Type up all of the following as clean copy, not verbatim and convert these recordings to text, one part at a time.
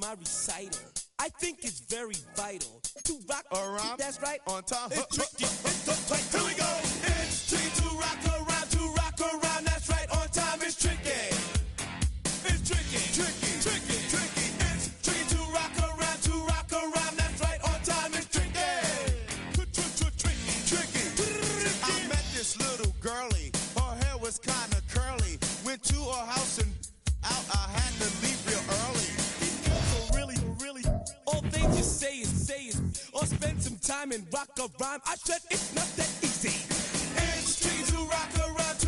my recital. I think it's very vital to rock around. That's right. On time. It's tricky. It's the tight. Here we go. It's tricky to rock around. To rock around. That's right. On time. It's tricky. It's tricky. Tricky. Tricky. Tricky. It's tricky to rock around. To rock around. That's right. On time. It's tricky. Tricky. Tricky. I met this little girlie. Her hair was kind of curly. Went to her house and out. I had to leave real early. Really, all they just say is, or spend some time and rock a rhyme. I said it's not that easy. It's tricky to rock around,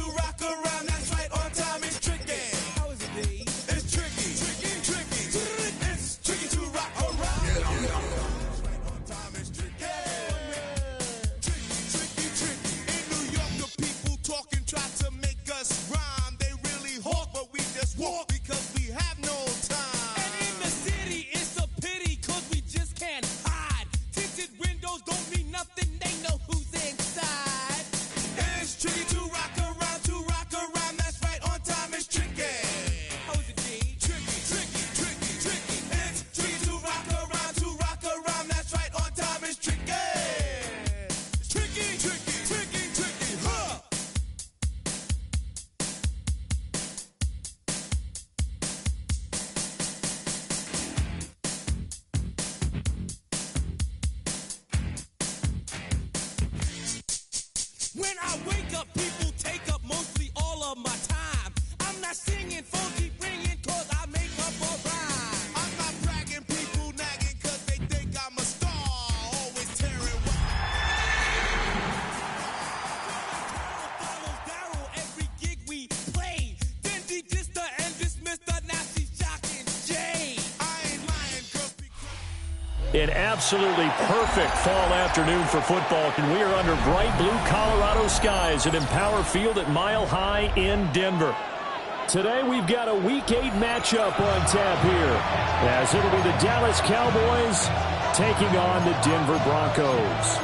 that's right, on time it's tricky. How is it, D? It's tricky. It's tricky to rock around. On time it's tricky. Tricky. In New York, the people talking try to make us rhyme. They really hawk, but we just walk because we have no time. And in the city, it's a pity, cause we just can't hide. Tinted windows don't mean nothing, they know who's inside. It's tricky to rock around, that's right, on time it's tricky. How is it, D? Tricky. It's tricky to rock around, that's right, on time it's tricky. Tricky, huh? When I wake up, people take up mostly all of my time. I'm not singing, phone keep ringing, cause I make up a rhyme. I'm not bragging, people nagging cause they think I'm a star. Always tearing Follows Daryl every gig we play. Then he just the and dismissed the nasty shocking Jay. I ain't lying, girls be An absolutely perfect fall afternoon for football, and we are under bright blue Colorado skies at Empower Field at Mile High in Denver. Today we've got a Week 8 matchup on tap here, as it'll be the Dallas Cowboys taking on the Denver Broncos.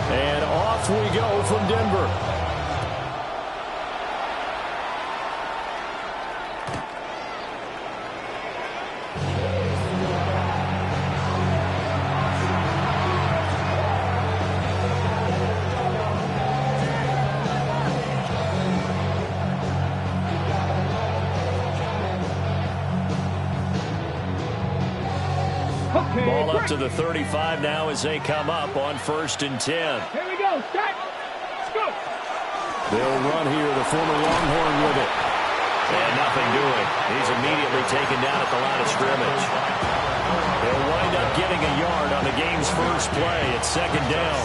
And off we go from Denver. Ball up to the 35 now as they come up on 1st and 10. Here we go. Start. Let's go. They'll run here, the former Longhorn with it. And nothing doing. He's immediately taken down at the line of scrimmage. They'll wind up getting a yard on the game's first play. It's 2nd down.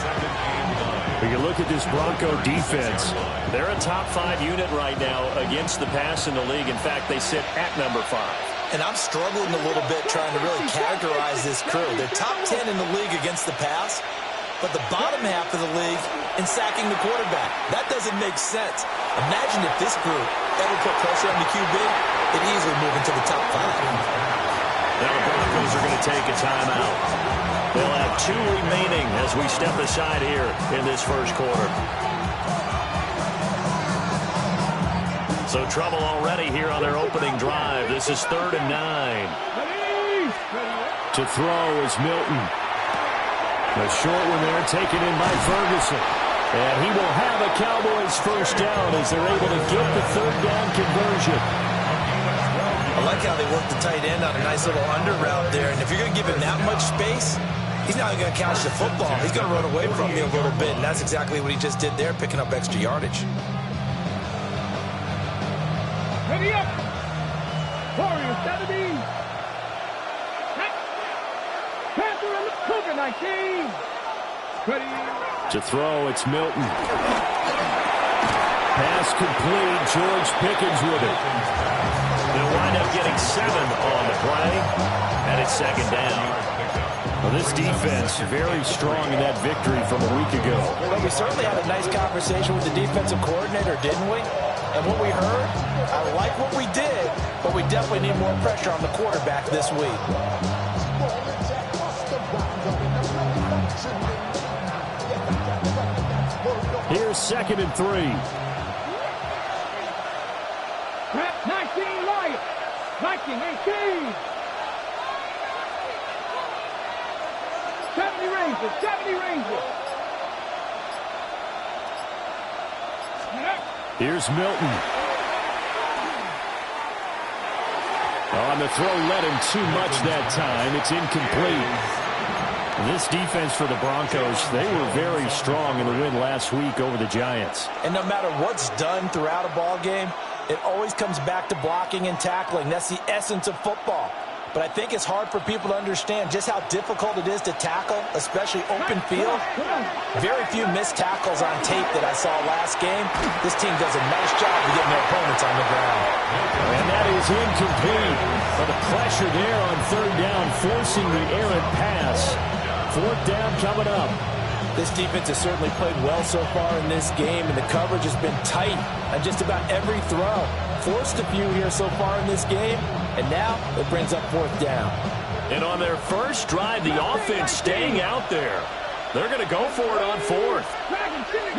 When you look at this Bronco defense, they're a top 5 unit right now against the pass in the league. In fact, they sit at number 5. And I'm struggling a little bit trying to really characterize this crew. They're top 10 in the league against the pass, but the bottom half of the league in sacking the quarterback. That doesn't make sense. Imagine if this group ever put pressure on the QB, it'd easily move into the top 5. Now the Broncos are going to take a timeout. They'll have 2 remaining as we step aside here in this first quarter. So trouble already here on their opening drive. This is 3rd and 9. To throw is Milton. The short one there taken in by Ferguson. And he will have a Cowboys first down as they're able to get the 3rd down conversion. I like how they work the tight end on a nice little under route there. And if you're going to give him that much space, he's not going to catch the football. He's going to run away from you a little bit. And that's exactly what he just did there, picking up extra yardage. Ready up. Warriors, 70. Panther and the Cougar, 19. Ready. To throw, it's Milton. Pass complete. George Pickens with it. They'll wind up getting 7 on the play, and it's 2nd down. Well, this defense very strong in that victory from a week ago. Well, we certainly had a nice conversation with the defensive coordinator, didn't we? And what we heard, I like what we did, but we definitely need more pressure on the quarterback this week. Here's 2nd and 3. Rep 19 Lions. 19-18. 70 Rangers. 70 Rangers. Here's Milton. On the throw, led him too much that time. It's incomplete. This defense for the Broncos, they were very strong in the win last week over the Giants. And no matter what's done throughout a ball game, it always comes back to blocking and tackling. That's the essence of football. But I think it's hard for people to understand just how difficult it is to tackle, especially open field. Very few missed tackles on tape that I saw last game. This team does a nice job of getting their opponents on the ground. And that is incomplete. But the pressure there on 3rd down, forcing the errant pass. 4th down coming up. This defense has certainly played well so far in this game, and the coverage has been tight on just about every throw. Forced a few here so far in this game, and now it brings up 4th down. And on their first drive, the offense staying out there. They're going to go for it on 4th. 19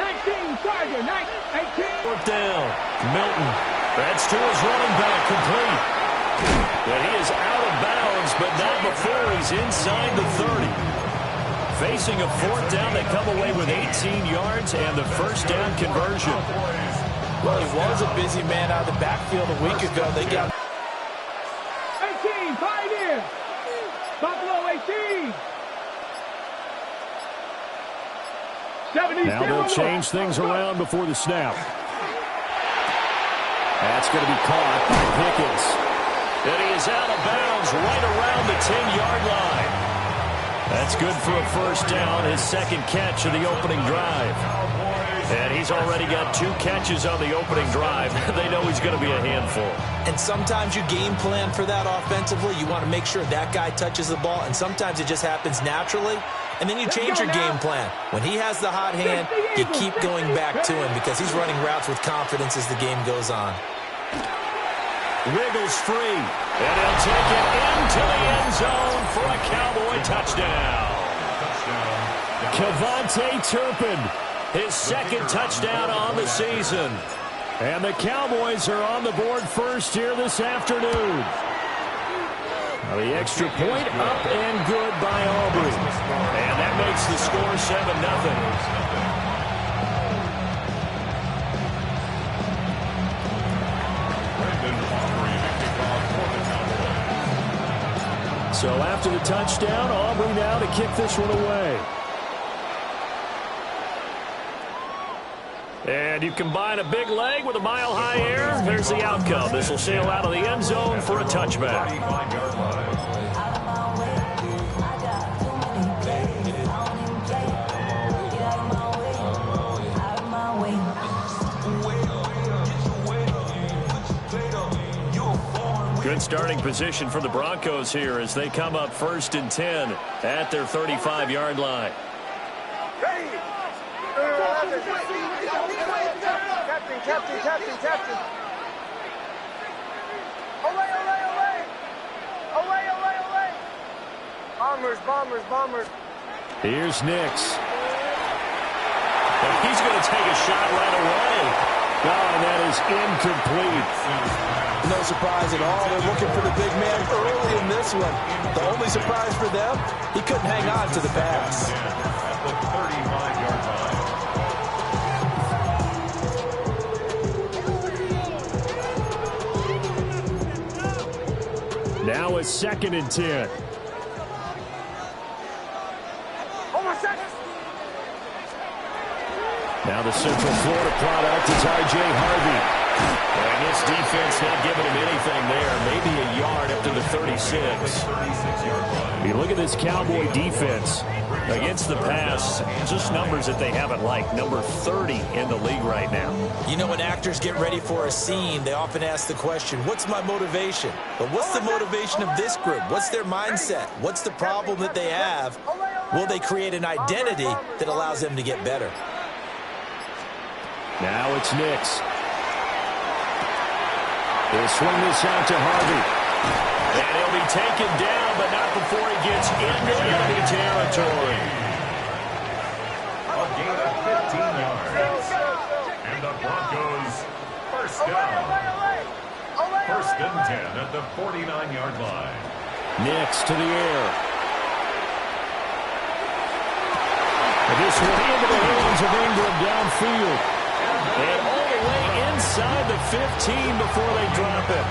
Tiger. 18. 4th down. Milton. That's to his running back, complete. And he is out of bounds, but not before he's inside the 30. Facing a 4th down, they come away with 18 yards and the first down conversion. Well, he was a busy man out of the backfield a week ago. They got 18, Pioneer. Buffalo 18. 70. Now they'll change things around before the snap. That's going to be caught by Pickens. And he is out of bounds right around the 10-yard line. That's good for a first down, his 2nd catch of the opening drive. And he's already got 2 catches on the opening drive. They know he's going to be a handful. And sometimes you game plan for that offensively. You want to make sure that guy touches the ball, and sometimes it just happens naturally. And then you change your game plan. When he has the hot hand, you keep going back to him because he's running routes with confidence as the game goes on. Wiggles free, and he'll take it into the end zone for a Cowboy touchdown. KaVontae Turpin, his 2nd touchdown on the season. And the Cowboys are on the board first here this afternoon. Now the extra point up and good by Aubrey. And that makes the score 7-0. So after the touchdown, Aubrey now to kick this one away. And you combine a big leg with a mile-high air, there's the outcome. This will sail out of the end zone for a touchback. Good starting position for the Broncos here as they come up 1st and 10 at their 35-yard line. Captain. Bombers. Here's Nix. And he's going to take a shot right away. Oh, and that is incomplete. No surprise at all. They're looking for the big man early in this one. The only surprise for them, he couldn't hang on to the pass. Now it's 2nd and 10. Now the Central Florida product is R.J. Harvey. And this defense not giving him anything there. Maybe a yard up to the 36. You look at this Cowboy defense against the pass, just numbers that they haven't liked. Number 30 in the league right now. You know, when actors get ready for a scene, they often ask the question, what's my motivation? But what's the motivation of this group? What's their mindset? What's the problem that they have? Will they create an identity that allows them to get better? Now it's Nix. He'll swing this out to Harvey. And he'll be taken down, but not before he gets into enemy territory. A gain of 15 yards. And the Broncos first down. First and 10 at the 49-yard line. Nix to the air. And this one into the hands of Ingram downfield. And all the way inside the 15 before they drop it.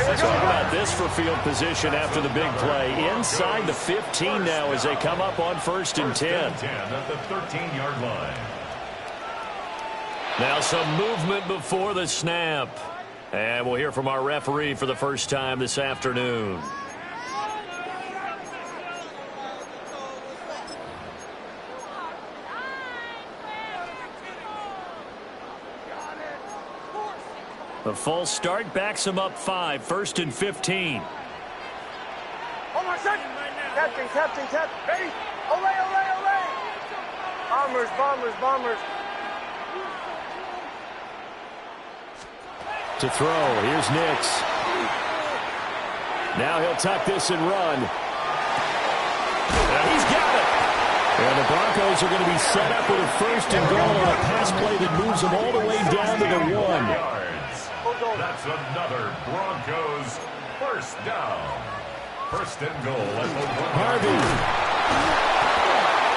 Let's talk about this for field position after the big play. Inside the 15 now as they come up on first and 10. First and 10 at the 13-yard line. Now some movement before the snap. And we'll hear from our referee for the first time this afternoon. The false start backs him up 5, first and 15. Hold on a second. Captain. Ready? Olay. Bombers. To throw, here's Nix. Now he'll tuck this and run. And he's got it. And the Broncos are going to be set up with a first and goal on a pass play that moves them all the way down to the 1. That's another Broncos first down. First and goal at the 1. Harvey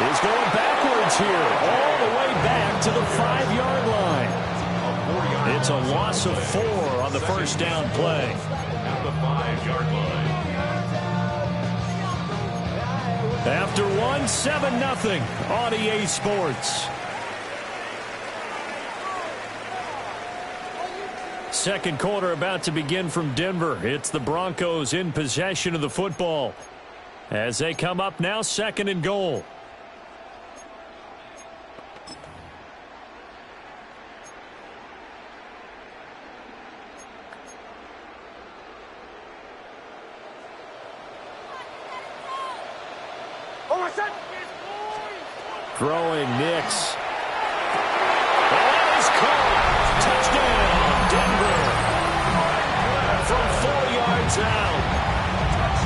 is going backwards here, all the way back to the 5-yard line. It's a loss of 4 on the first down play. At the 5-yard line. After 1, 7-0 on EA Sports. Second quarter about to begin from Denver. It's the Broncos in possession of the football as they come up now, second and goal. Throwing Nix. That is caught. Touchdown, Denver. From 4 yards out.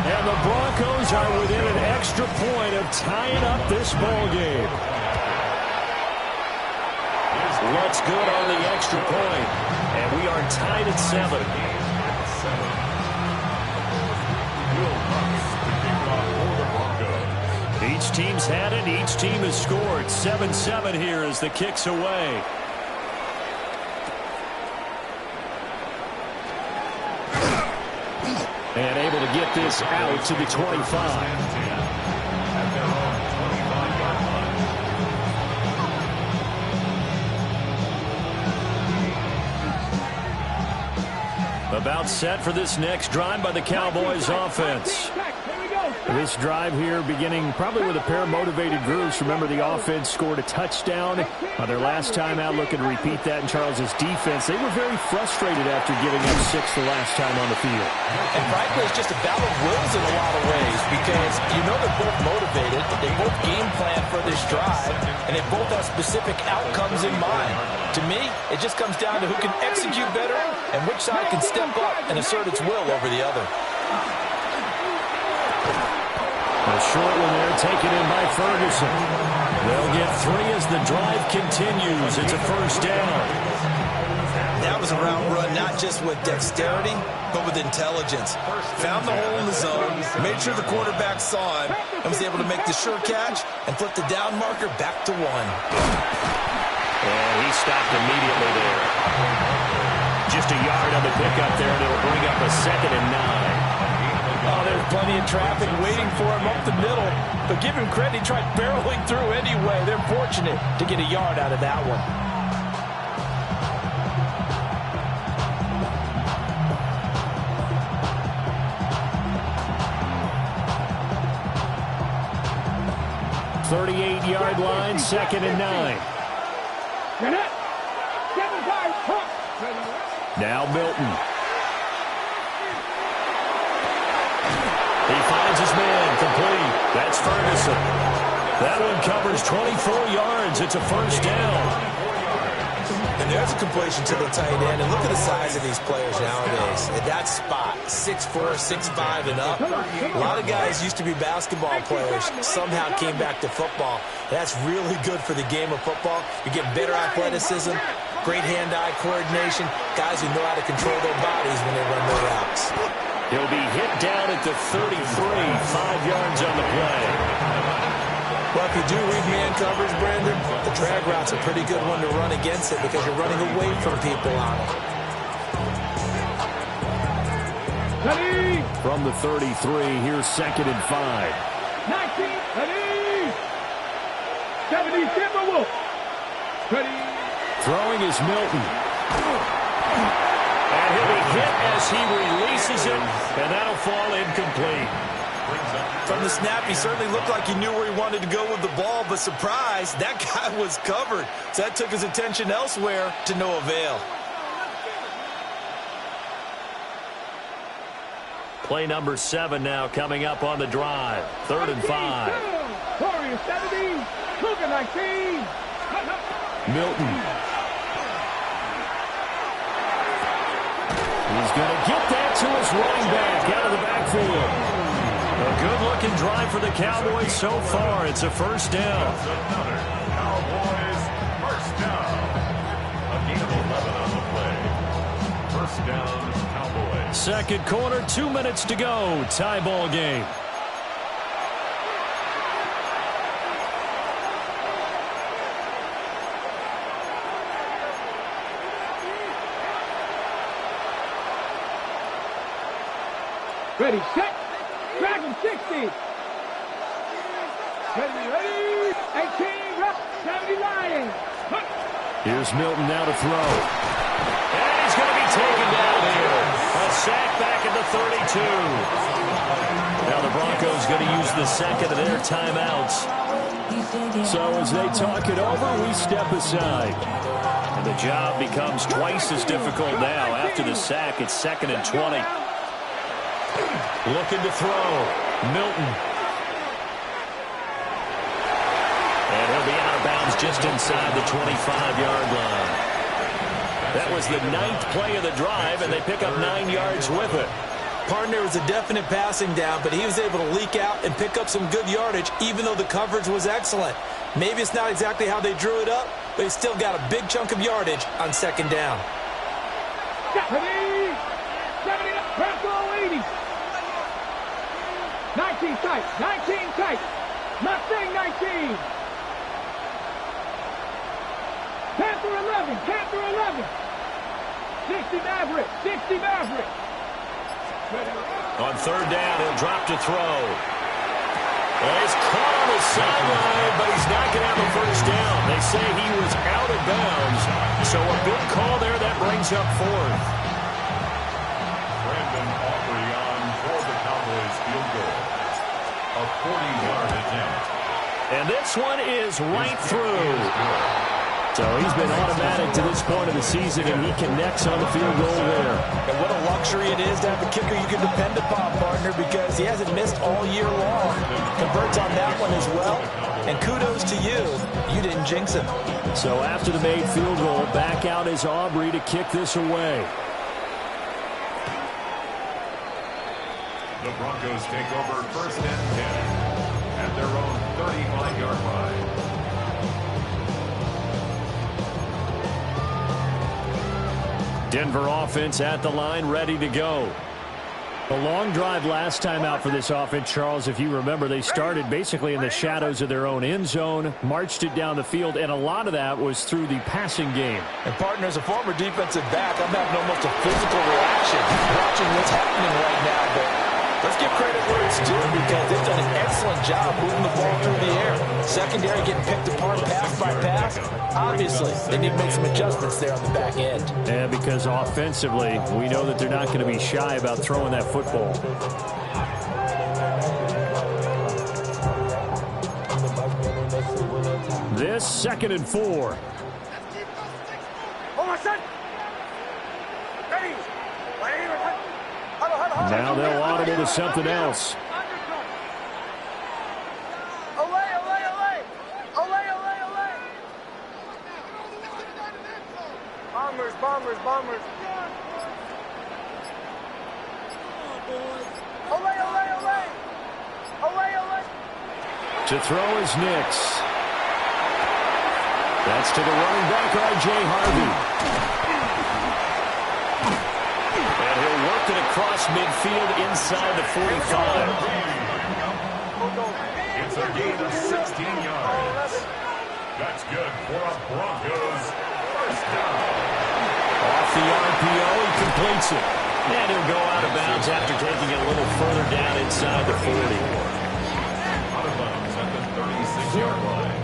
And the Broncos are within an extra point of tying up this ball game. What's good on the extra point? And we are tied at 7. Each team's had it. Each team has scored. 7-7 here as the kick's away. And able to get this out to the 25. About set for this next drive by the Cowboys offense. This drive here beginning probably with a pair of motivated groups. Remember, the offense scored a touchdown their last time out. Looking to repeat that in Charles's defense. They were very frustrated after giving up 6 the last time on the field. And frankly, it's just a battle of wills in a lot of ways because you know they're both motivated. They both game plan for this drive, and they both have specific outcomes in mind. To me, it just comes down to who can execute better and which side can step up and assert its will over the other. A short one there taken in by Ferguson. They'll get 3 as the drive continues. It's a first down. That was a route run not just with dexterity, but with intelligence. Found the hole in the zone, made sure the quarterback saw him, and was able to make the sure catch and flip the down marker back to 1. And he stopped immediately there. Just a yard on the pickup there, and it'll bring up a 2nd and 9. Oh, there's plenty of traffic waiting for him up the middle. But give him credit, he tried barreling through anyway. They're fortunate to get a yard out of that one. .38-yard line, 2nd and 9. Now Milton. He finds his man, complete. That's Ferguson. That one covers 24 yards. It's a first down. And there's a completion to the tight end. And look at the size of these players nowadays. At that spot, 6'4", 6'5", and up. A lot of guys used to be basketball players, somehow came back to football. That's really good for the game of football. You get better athleticism, great hand-eye coordination, guys who know how to control their bodies when they run their routes. He'll be hit down at the 33, 5 yards on the play. Well, if you do read man coverage, Brandon, the drag route's a pretty good one to run against it because you're running away from people on it. From the 33, here's 2nd and 5. 19, ready, 70, Timberwolves. Ready. Throwing is Milton. And he'll be hit as he releases it, and that'll fall incomplete. From the snap, he certainly looked like he knew where he wanted to go with the ball, but surprise, that guy was covered. So that took his attention elsewhere to no avail. Play number 7 now coming up on the drive. 3rd and 5. Warriors 70, Cougar 19. Milton. He's going to get that to his running back out of the backfield. A good-looking drive for the Cowboys so far. It's a first down. Another Cowboys first down. A gain of 11 on the play. First down, Cowboys. Second quarter, 2 minutes to go. Tie ball game. Ready, set. Dragon 60. Ready, 18, Rush, 70 Lions. Here's Milton now to throw. And he's going to be taken down here. A sack back at the 32. Now the Broncos going to use the second of their timeouts. So as they talk it over, we step aside. And the job becomes twice as difficult now. After the sack, it's 2nd and 20. Looking to throw. Milton. And he'll be out of bounds just inside the 25-yard line. That was the 9th play of the drive, and they pick up 9 yards with it. Partner was a definite passing down, but he was able to leak out and pick up some good yardage, even though the coverage was excellent. Maybe it's not exactly how they drew it up, but he still got a big chunk of yardage on 2nd down. 70, 80. 19 tight, 19 tight. Mustang 19. Panther 11, Panther 11. 60 Maverick, 60 Maverick. On 3rd down, he'll drop to throw. Well, he's caught on the sideline, but he's not going to have a first down. They say he was out of bounds, so a big call there. That brings up 4th. Brandon Aubrey on for the Cowboys field goal. A 40-yard attempt. And this one is right through. So he's been automatic to this point of the season, and he connects on the field goal there. And what a luxury it is to have a kicker you can depend upon, partner, because he hasn't missed all year long. Converts on that one as well. And kudos to you. You didn't jinx him. So after the made field goal, back out is Aubrey to kick this away. The Broncos take over 1st and 10 at their own 35-yard line. Denver offense at the line, ready to go. A long drive last time out for this offense, Charles. If you remember, they started basically in the shadows of their own end zone, marched it down the field, and a lot of that was through the passing game. And, partner, as a former defensive back, I'm having almost a physical reaction watching what's happening right now. But let's give credit where it's due because they've done an excellent job moving the ball through the air. Secondary getting picked apart pass by pass. Obviously, they need to make some adjustments there on the back end. And because offensively, we know that they're not going to be shy about throwing that football. This 2nd and 4. Now they'll audible to something else. Bombers, Bombers. Olay, olay, olay. Olay, olay. To throw is Nix. That's to the running back, R.J. Harvey. And he'll work it across midfield inside the 45. It's a gain of 16 yards. That's good for a Broncos first down. Off the RPO, he completes it. And he'll go out of bounds after taking it a little further down inside the 40. Out of bounds at the 36-yard line.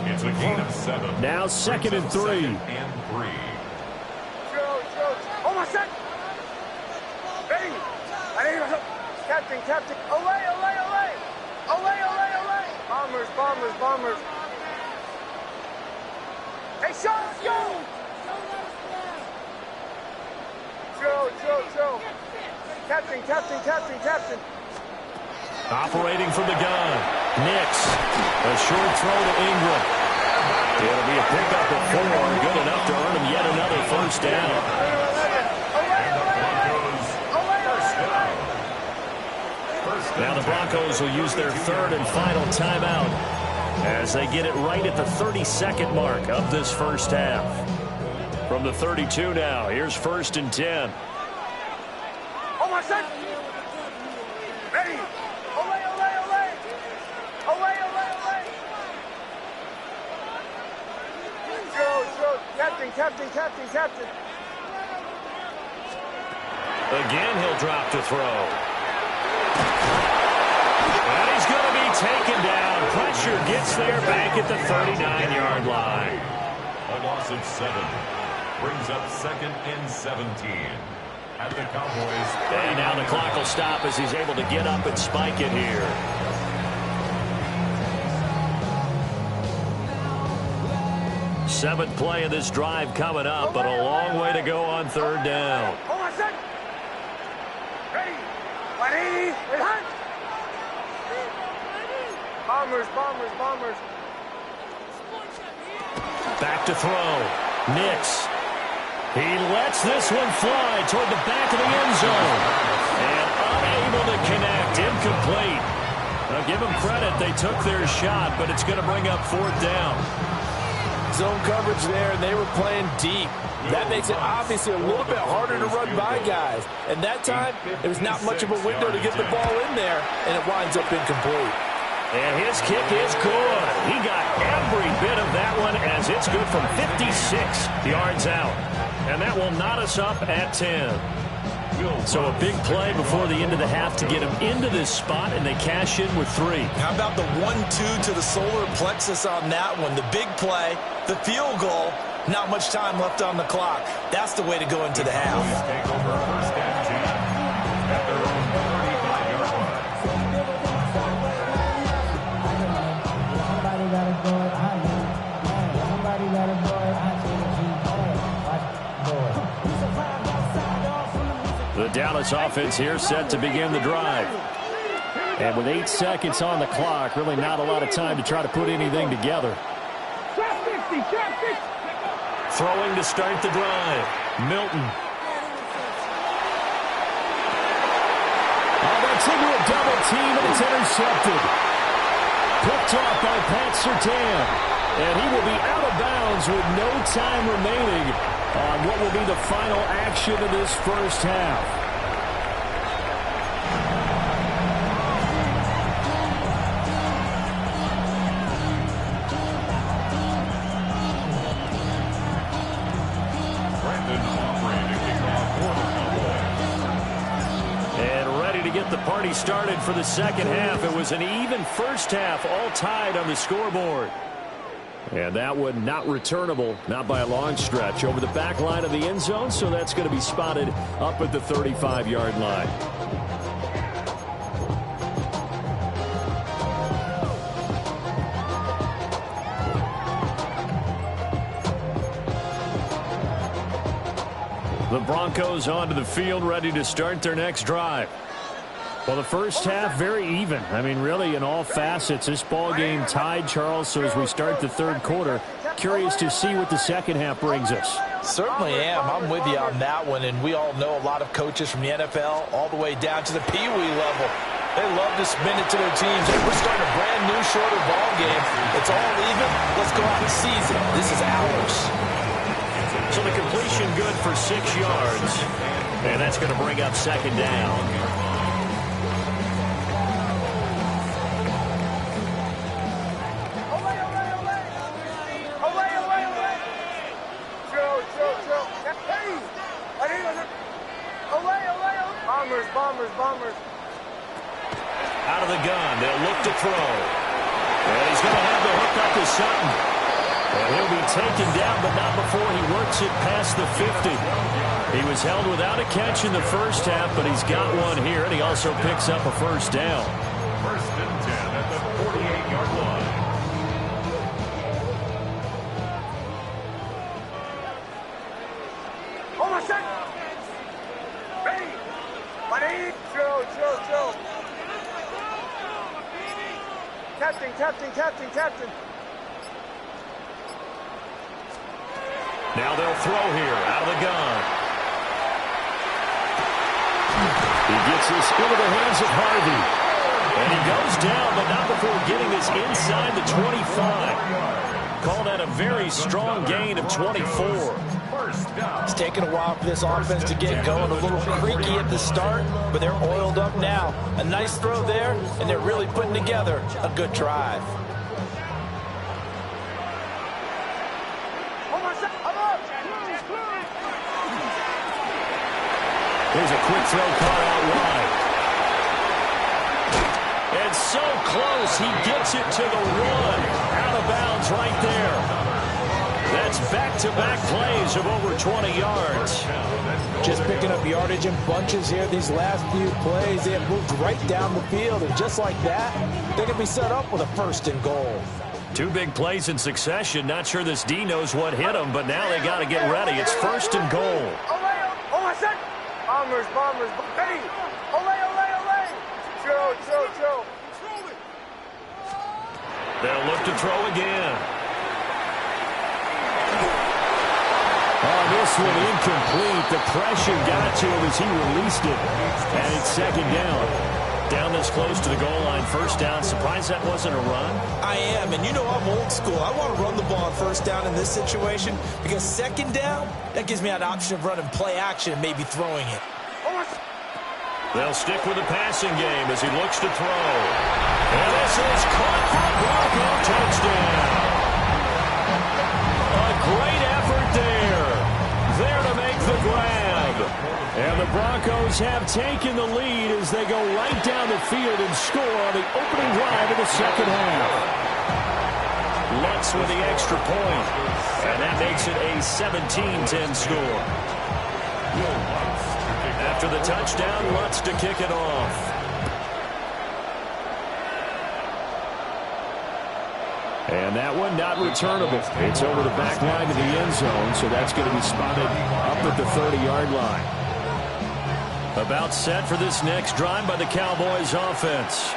It's a gain of 7. Now 2nd and 3. 2nd and 3. Oh, my son. Ready. I need help. Captain, Captain. Olay, olay, olay. Olay, olay, olay. Bombers, Bombers, Bombers. Hey, Sean, let's go. Joe. Captain, Captain, Captain, Captain. Operating from the gun. Nix. A short throw to Ingram. It'll be a pickup of 4. Good enough to earn him yet another first down. Now the Broncos will use their 3rd and final timeout as they get it right at the 32nd mark of this first half. From the 32 now, here's 1st and 10. Oh, my son. Ready. Olay, olay, olay. Olay, olay, olay. Joe. Captain, Captain, Captain, Captain. Again, he'll drop to throw. And he's going to be taken down. Pressure gets there back at the 39-yard line. A loss of 7 brings up 2nd and 17. At the Cowboys. And now the clock will stop as he's able to get up and spike it here. Seventh play of this drive coming up, but a long way to go on 3rd down. Oh, my son. Ready. 180. Hunt. Bombers, Bombers, Bombers. Back to throw. Nix. He lets this one fly toward the back of the end zone. And unable to connect. Incomplete. Now give them credit. They took their shot, but it's going to bring up 4th down. Zone coverage there, and they were playing deep. That makes it obviously a little bit harder to run by guys. And that time, there's not much of a window to get the ball in there, and it winds up incomplete. And his kick is good. He got every bit of that one as it's good from 56 yards out. And that will knot us up at 10. So a big play before the end of the half to get him into this spot, and they cash in with 3. How about the 1-2 to the solar plexus on that one? The big play, the field goal, not much time left on the clock. That's the way to go into the half. Take over 1st and 10 at their own 35-yard line. The Dallas offense here set to begin the drive. And with 8 seconds on the clock, really not a lot of time to try to put anything together. Throwing to start the drive. Milton. Oh, that's into a double team, and it's intercepted. Picked off by Pat Surtain. And he will be out of bounds with no time remaining on what will be the final action of this first half. The party started for the second half. It was an even first half, all tied on the scoreboard. And that one not returnable, not by a long stretch, over the back line of the end zone, so that's going to be spotted up at the 35-yard line. The Broncos onto the field, ready to start their next drive. Well, the first half, very even. I mean, really, in all facets, this ball game tied, Charles. So as we start the 3rd quarter, Curious to see what the second half brings us. Certainly am. I'm with you on that one, and we all know a lot of coaches from the NFL all the way down to the Pee Wee level. They love to spin it to their teams. Hey, we're starting a brand new, shorter ball game. It's all even. Let's go out and seize it. This is ours. So the completion good for 6 yards, and that's going to bring up second down. Bombers. Out of the gun, they'll look to throw. And he's going to have the hook up to Sutton. And he'll be taken down, but not before he works it past the 50. He was held without a catch in the first half, but he's got one here, and he also picks up a first down. First and 10 at the 48-yard line. Oh, my son! Ready! Buddy! Chill. Captain. Now they'll throw here, out of the gun. He gets this into the hands of Harvey. And he goes down, but not before getting this inside the 25. Call that a very strong gain of 24. It's taken a while for this offense to get going. A little creaky at the start, but they're oiled up now. A nice throw there, and they're really putting together a good drive. Here's a quick throw caught out wide. And so close, he gets it to the 1. Out of bounds right there. That's back-to-back plays of over 20 yards. Just picking up yardage in bunches here these last few plays. They have moved right down the field, and just like that, they can be set up with a first and goal. 2 big plays in succession. Not sure this D knows what hit him, but now they got to get ready. It's first and goal. Bombers. Hey! Ole! Chill. They'll look to throw again. On this one, incomplete. The pressure got to him as he released it. And it's second down. Down this close to the goal line, first down. Surprised that wasn't a run? I am, and you know I'm old school. I want to run the ball on first down in this situation because second down, that gives me an option of running play action and maybe throwing it. They'll stick with the passing game as he looks to throw. And this is caught for a Bronco touchdown. A great effort there. There to make the grab. And the Broncos have taken the lead as they go right down the field and score on the opening drive of the second half. Lutz with the extra point. And that makes it a 17-10 score. After the touchdown, Lutz to kick it off. And that one not returnable. It's over the back line to the end zone, so that's going to be spotted up at the 30-yard line. About set for this next drive by the Cowboys offense.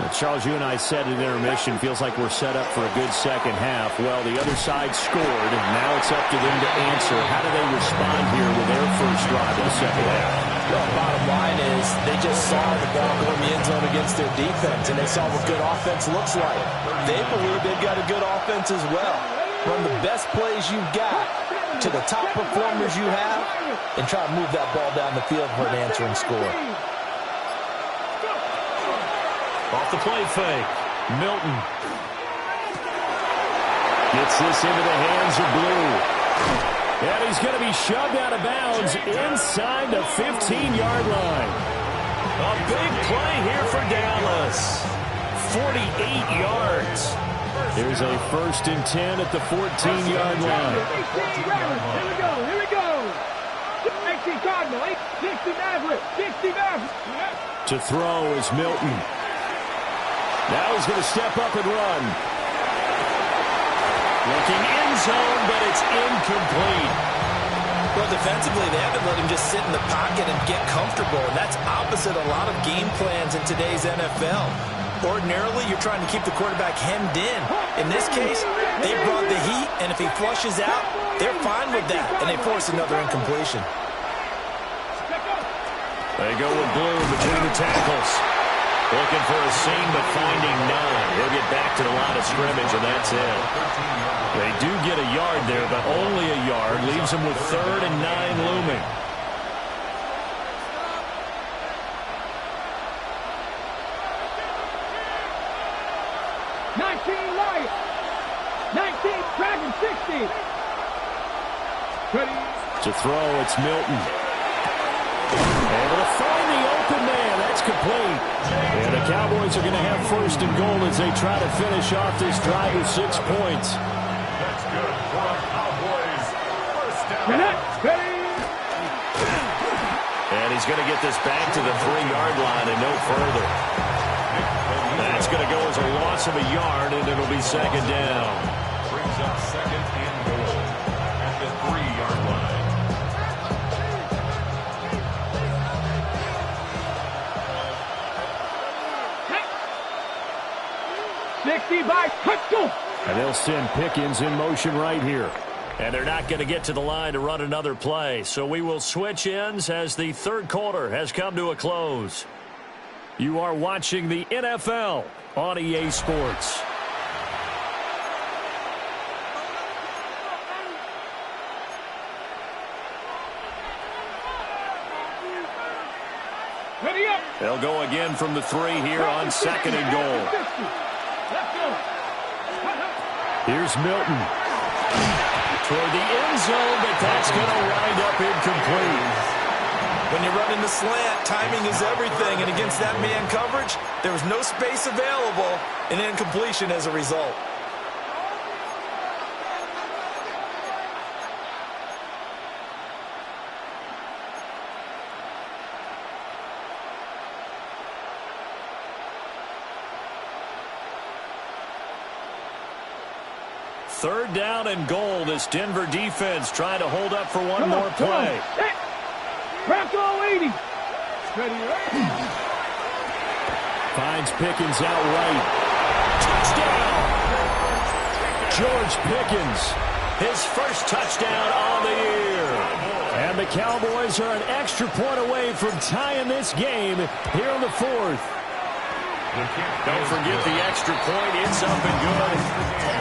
Well, Charles, you and I said in intermission, feels like we're set up for a good second half. Well, the other side scored, and now it's up to them to answer. How do they respond here with their first drive of the second half? Well, bottom line is they just saw the ball go in the end zone against their defense, and they saw what good offense looks like. They believe they've got a good offense as well. Run the best plays you've got to the top performers you have, and try to move that ball down the field for an answering score. Off the play fake, Milton gets this into the hands of Blue. And he's going to be shoved out of bounds inside the 15-yard line. A big play here for Dallas. 48 yards. There's a first and 10 at the 14-yard line. Here we go. 60 Cardinal, 60 Maverick. To throw is Milton. Now he's going to step up and run. Looking end zone, but it's incomplete. Well, defensively, they haven't let him just sit in the pocket and get comfortable, and that's opposite a lot of game plans in today's NFL. Ordinarily, you're trying to keep the quarterback hemmed in. In this case, they brought the heat, and if he flushes out, they're fine with that, and they force another incompletion. They go with Bloom between the tackles. Looking for a seam, but finding none. He'll get back to the line of scrimmage, and that's it. They do get a yard there, but only a yard. Leaves them with 3rd and 9 looming. To throw, it's Milton. Able to find the open man. That's complete. And the Cowboys are going to have 1st and goal as they try to finish off this drive with 6 points. That's good for the Cowboys. 1st down. And he's going to get this back to the 3-yard line and no further. That's going to go as a loss of a yard, and it'll be 2nd down. Brings up 2nd and goal at the 3-yard line. And they'll send Pickens in motion right here. And they're not going to get to the line to run another play. So we will switch ends as the 3rd quarter has come to a close. You are watching the NFL on EA Sports. They'll go again from the 3 here on 2nd and goal. Here's Milton. Toward the end zone, but that's going to wind up incomplete. When you're running the slant, timing is everything, and against that man coverage, there was no space available, and incompletion as a result. Third down and goal. This Denver defense trying to hold up for one more play. Bronco 80. Finds Pickens out right. Touchdown! George Pickens, his first touchdown on the year. And the Cowboys are an extra point away from tying this game here in the 4th. Don't forget the extra point. It's up and good.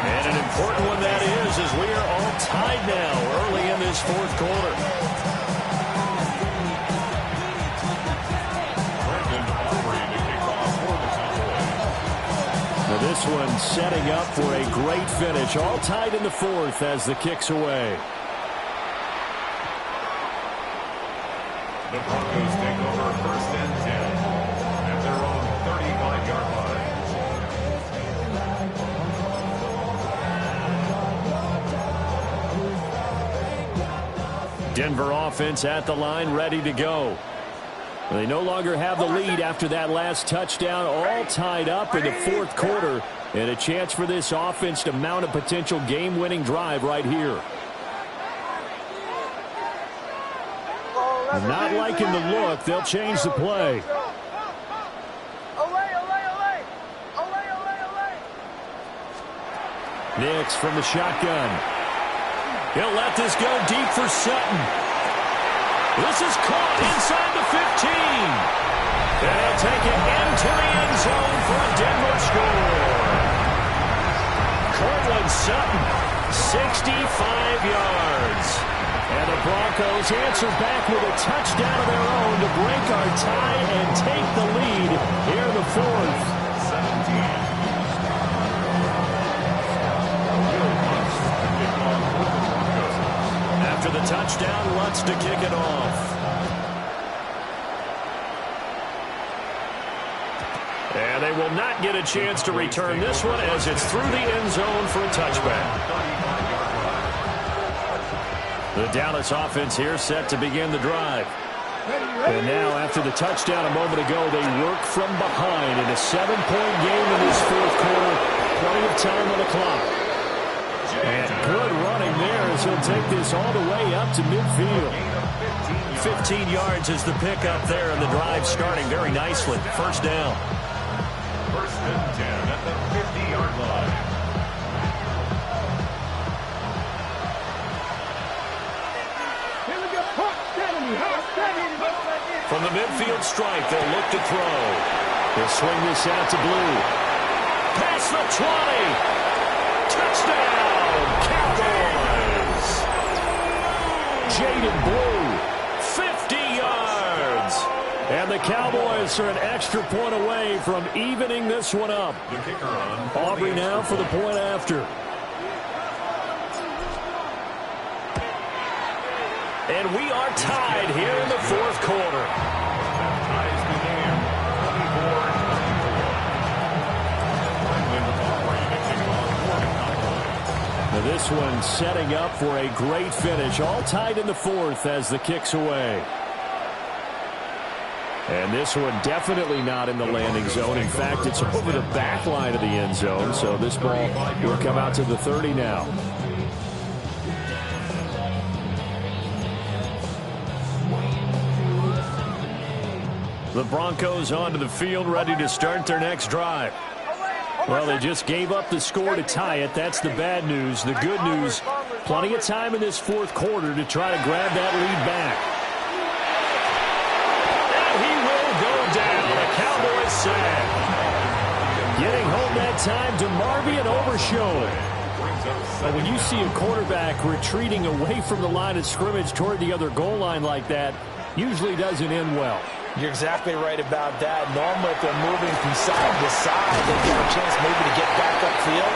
And an important one that is, as we are all tied now early in this 4th quarter. Now this one setting up for a great finish. All tied in the 4th as the kick's away. The Broncos take over 1st and 10 at their own 35-yard line. Denver offense at the line, ready to go. They no longer have the lead after that last touchdown, all tied up in the 4th quarter, and a chance for this offense to mount a potential game-winning drive right here. Not liking the look, they'll change the play. Nix from the shotgun. He'll let this go deep for Sutton. This is caught inside the 15. And he'll take it into the end zone for a Denver score. Cortland Sutton, 65 yards. And the Broncos answer back with a touchdown of their own to break our tie and take the lead here in the 4th. 17. After the touchdown, Lutz to kick it off. And they will not get a chance to return this one as it's through the end zone for a touchback. The Dallas offense here set to begin the drive. And now, after the touchdown a moment ago, they work from behind in a 7-point game in this 4th quarter. Plenty of time on the clock. And good running there as he'll take this all the way up to midfield. 15 yards is the pickup there, and the drive starting very nicely. 1st down. and 10 at the 50-yard line. From the midfield stripe, they'll look to throw. They'll swing this out to Blue. Past the 20. Touchdown, Cowboys. Jaden Blue, 50 yards. And the Cowboys are an extra point away from evening this one up. The kicker on Aubrey now for the point after. And we are tied here in the fourth quarter. That ties the game 24-24. Now this one setting up for a great finish. All tied in the fourth as the kick's away. And this one definitely not in the landing zone. In fact, it's over the back line of the end zone. So this ball will come out to the 30 now. The Broncos onto the field, ready to start their next drive. Well, they just gave up the score to tie it. That's the bad news. The good news, plenty of time in this fourth quarter to try to grab that lead back. And he will go down. A Cowboys sack. Getting home that time to Marvion Overshown. But when you see a quarterback retreating away from the line of scrimmage toward the other goal line like that, usually doesn't end well. You're exactly right about that. Normally, if they're moving from side to side, they get a chance maybe to get back upfield.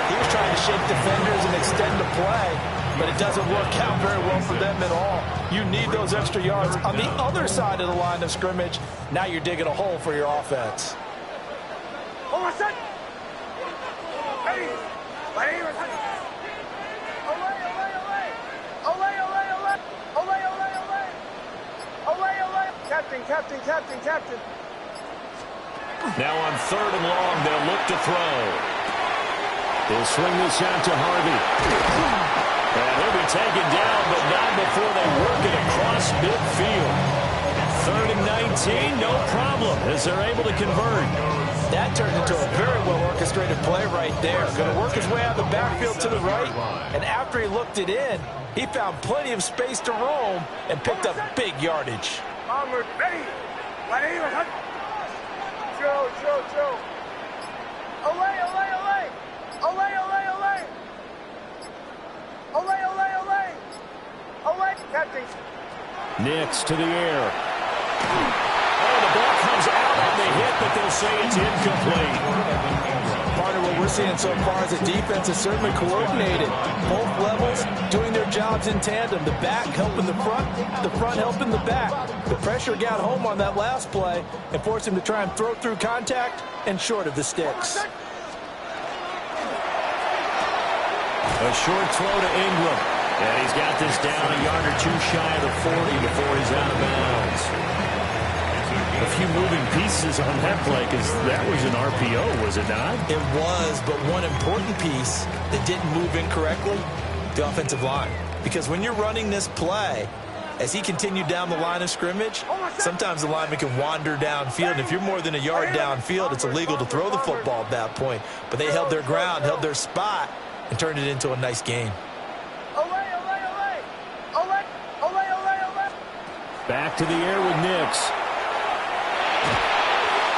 He was trying to shake defenders and extend the play, but it doesn't work out very well for them at all. You need those extra yards on the other side of the line of scrimmage. Now you're digging a hole for your offense. Hold on, set. Ready. Ready. Captain. Now on 3rd and long, they'll look to throw. They'll swing this out to Harvey. And he'll be taken down, but not before they work it across midfield. 3rd and 19, no problem, as they're able to convert. That turned into a very well-orchestrated play right there. Going to work his way out of the backfield to the right, and after he looked it in, he found plenty of space to roam and picked up big yardage. Armored, ready. Ready. Joe. Olay. Captain. Nix to the air. Oh, the ball comes out on the hit, but they'll say it's incomplete. Part of what we're seeing so far is the defense is certainly coordinated. Both levels doing their jobs in tandem. The back helping the front helping the back. The pressure got home on that last play and forced him to try and throw through contact and short of the sticks. A short throw to Ingram. And he's got this down a yard or two shy of the 40 before he's out of bounds. A few moving pieces on that play because that was an RPO, was it not? It was, but one important piece that didn't move incorrectly, the offensive line. Because when you're running this play, as he continued down the line of scrimmage, sometimes the lineman can wander downfield. And if you're more than a yard downfield, it's illegal to throw the football at that point. But they held their ground, held their spot, and turned it into a nice gain. Back to the air with Nix.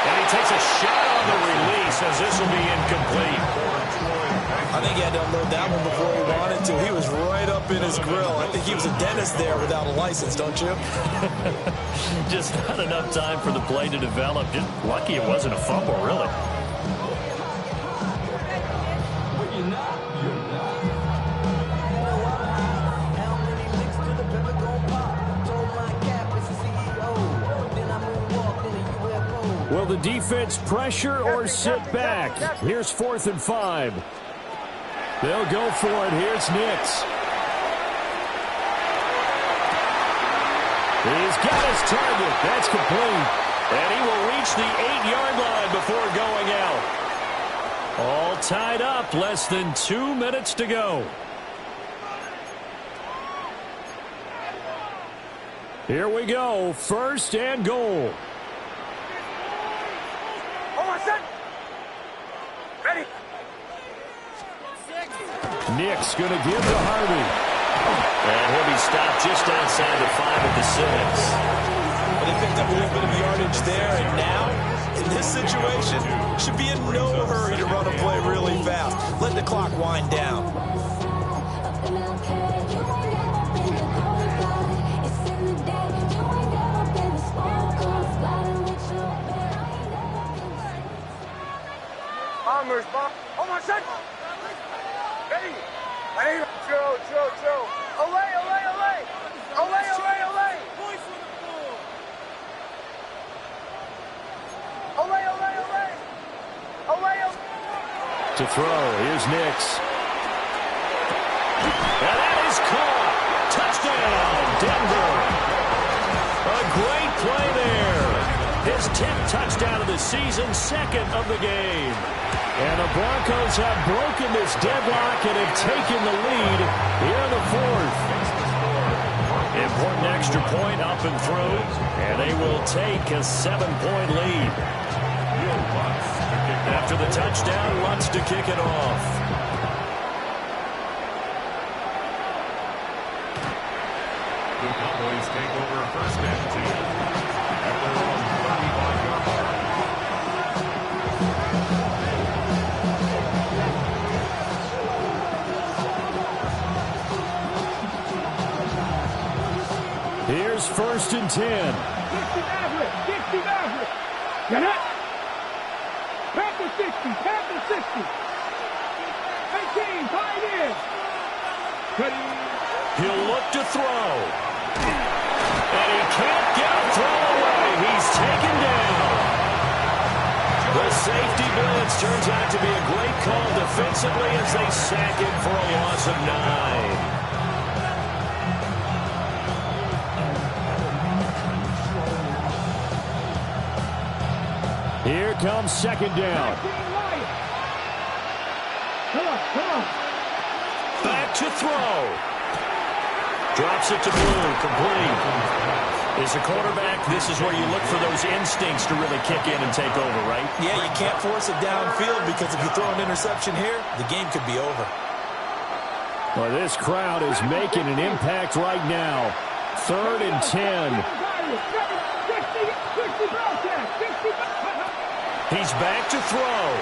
And he takes a shot on the release as this will be incomplete. I think he had to unload that one before he wanted to. He was right up in his grill. I think he was a dentist there without a license, don't you? Just not enough time for the play to develop. Just lucky it wasn't a fumble, really. Will the defense pressure or sit back? Here's 4th and 5. They'll go for it. Here's Nix. He's got his target. That's complete. And he will reach the 8-yard line before going out. All tied up. Less than 2 minutes to go. Here we go. 1st and goal. Ready? Nick's going to give to Harvey. And he'll be stopped just outside the 5 at the 6. But he picked up a little bit of yardage there, and now, in this situation, should be in no hurry to run a play really fast. Let the clock wind down. Bombers, bomb. Oh my son! Ready? I need Joe. Away! To throw, here's Nix. And that is caught. Touchdown, Denver. A great play there. His 10th touchdown of the season, 2nd of the game. And the Broncos have broken this deadlock and have taken the lead here in the 4th. Important extra point up and through, and they will take a 7-point lead. After the touchdown, wants to kick it off. The Cowboys take over 1st and 10 at their own 35-yard line. Here's 1st and 10. 60 Maverick. Get it? Panther 60. 18, tight end. Ready? He'll look to throw. And he can't get a throw away. He's taken down. The safety blitz turns out to be a great call defensively as they sack him for a loss of 9. Here comes 2nd down. Come on. Back to throw. Drops it to Blue, complete. As a quarterback, this is where you look for those instincts to really kick in and take over, right? Yeah, you can't force it downfield because if you throw an interception here, the game could be over. Well, this crowd is making an impact right now. 3rd and 10. He's back to throw.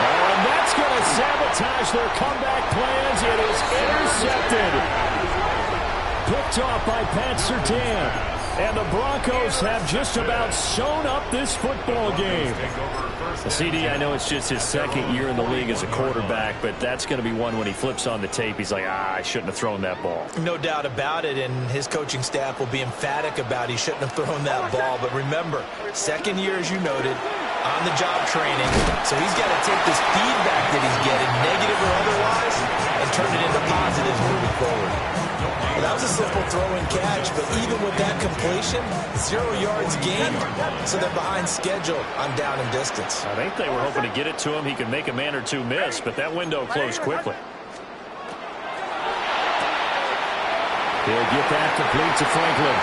And that's going to sabotage their comeback plans. It is intercepted. Picked off by Pat Surtain. And the Broncos have just about sewn up this football game. CD, I know it's just his 2nd year in the league as a quarterback, but that's going to be one when he flips on the tape. He's like, I shouldn't have thrown that ball. No doubt about it, and his coaching staff will be emphatic about he shouldn't have thrown that ball. But remember, 2nd year, as you noted, on-the-job training. So he's got to take this feedback that he's getting, negative or otherwise, and turn it into positives moving forward. Well, that was a simple throw and catch, but even with that completion, 0 yards gained, so they're behind schedule on down and distance. I think they were hoping to get it to him. He could make a man or two miss, but that window closed quickly. He'll get that complete to Franklin.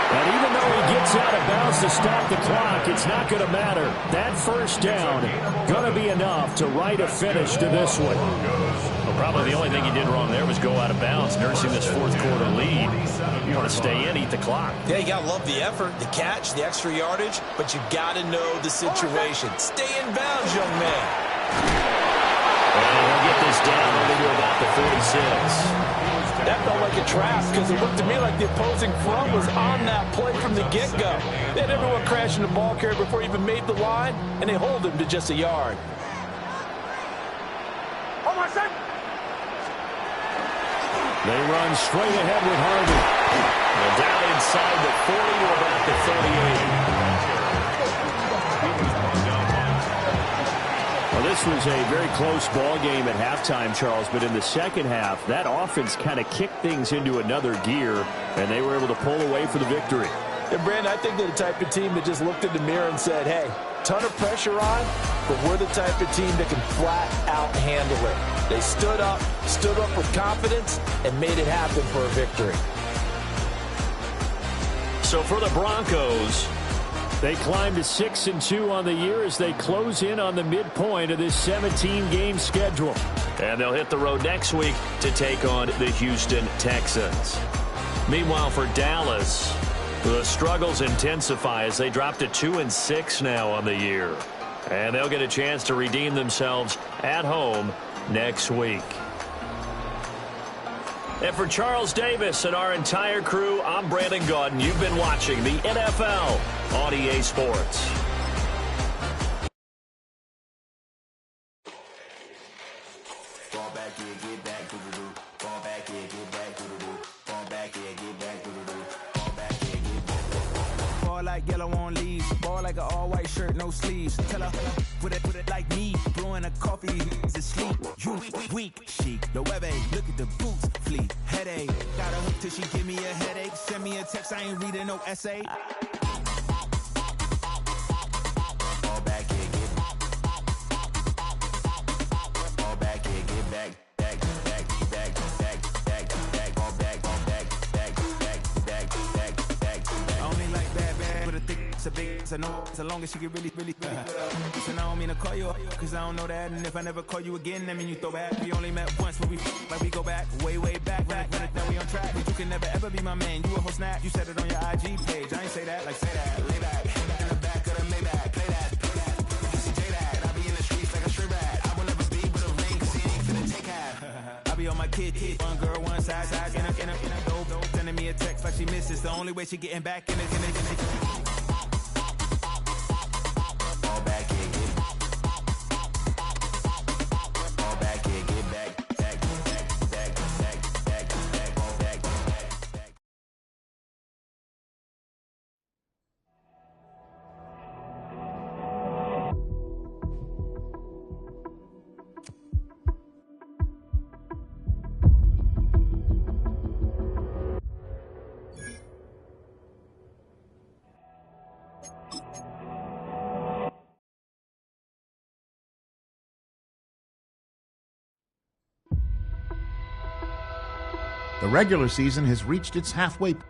And even though he gets out of bounds to stop the clock, it's not going to matter. That 1st down going to be enough to write a finish to this one. Well, probably the only thing he did wrong there was go out of bounds, nursing this 4th quarter lead. You want to stay in, eat the clock. Yeah, you got to love the effort, the catch, the extra yardage, but you got to know the situation. Stay in bounds, young man. And he'll get this down over to about the 46. That felt like a trap because it looked to me like the opposing front was on that play from the get-go. They had everyone crashing the ball carrier before he even made the line, and they hold him to just a yard. Oh my son! They run straight ahead with Harvey. And down inside the 40 to about the 38. Well, this was a very close ball game at halftime, Charles, but in the 2nd half, that offense kind of kicked things into another gear, and they were able to pull away for the victory. And, Brandon, I think they're the type of team that just looked in the mirror and said, hey, ton of pressure on, but we're the type of team that can flat out handle it. They stood up with confidence, and made it happen for a victory. So for the Broncos, They climb to 6-2 on the year as they close in on the midpoint of this 17-game schedule. And they'll hit the road next week to take on the Houston Texans. Meanwhile, for Dallas, the struggles intensify as they drop to 2-6 now on the year. And they'll get a chance to redeem themselves at home next week. And for Charles Davis and our entire crew, I'm Brandon Gaudin. You've been watching the NFL on EA Sports. Fall back here, get back, doo-doo-doo. Fall back here, get back, doo-doo-doo. Fall back here, get back, doo-doo-doo. Fall back here, get back. Ball like yellow on leaves. Ball like an all-white shirt, no sleeves. Tell her, put it like me. Blowing a coffee, to sleep. You weak, chic. The web look at the boots, fleet. Headache. Got a hook till she give me a headache. Send me a text, I ain't reading no essay. Fall back here, get back. Fall back here, get back. Back, back, back, back, back, back. Fall back, back, back, back, back, back, back. I only like bad, but a thick, it's a big, it's a no, as long as she can really Listen, I don't mean to call you, cause I don't know that, and if I never call you again, that mean you throw back. We only met once, but we like we go back, way back, run it, then we on track. But you can never ever be my man, you a whole snap, you said it on your IG page, I ain't say that, like say that, lay back, in the back of the Maybach, play that, you see J that, I be in the streets like a straight rat, I will never be with a ring, cause he ain't finna take half. I be on my kid, one girl, one side, in a dope, sending me a text like she misses, the only way she getting back in it. Fall back here, get back. Fall back here, get back. Back, back, back, back, back, back, fall back, back. The regular season has reached its halfway point.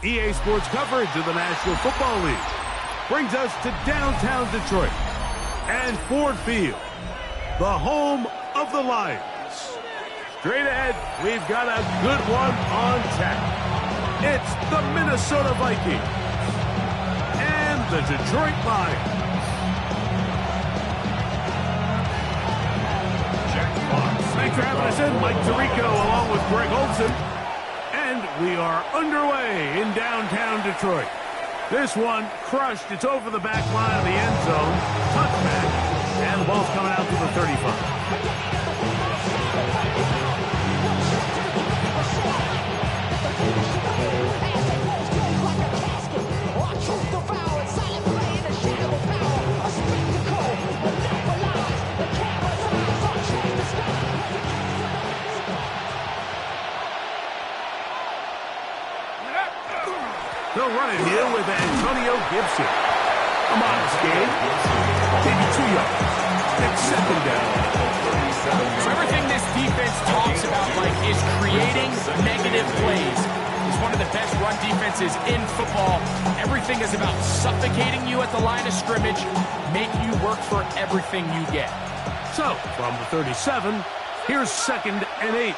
EA Sports coverage of the National Football League brings us to downtown Detroit and Ford Field, the home of the Lions. Straight ahead, we've got a good one on tap. It's the Minnesota Vikings and the Detroit Lions. Thanks for having us in, Mike Tirico, along with Greg Olson. And we are underway in downtown Detroit. This one crushed. It's over the back line of the end zone. Touchback. And the ball's coming out to the 35. They'll run it here with Antonio Gibson. A modest gain. Maybe 2 yards. It's second down. So everything this defense talks about, Mike, is creating negative plays. It's one of the best run defenses in football. Everything is about suffocating you at the line of scrimmage, making you work for everything you get. So, from the 37, here's 2nd and 8.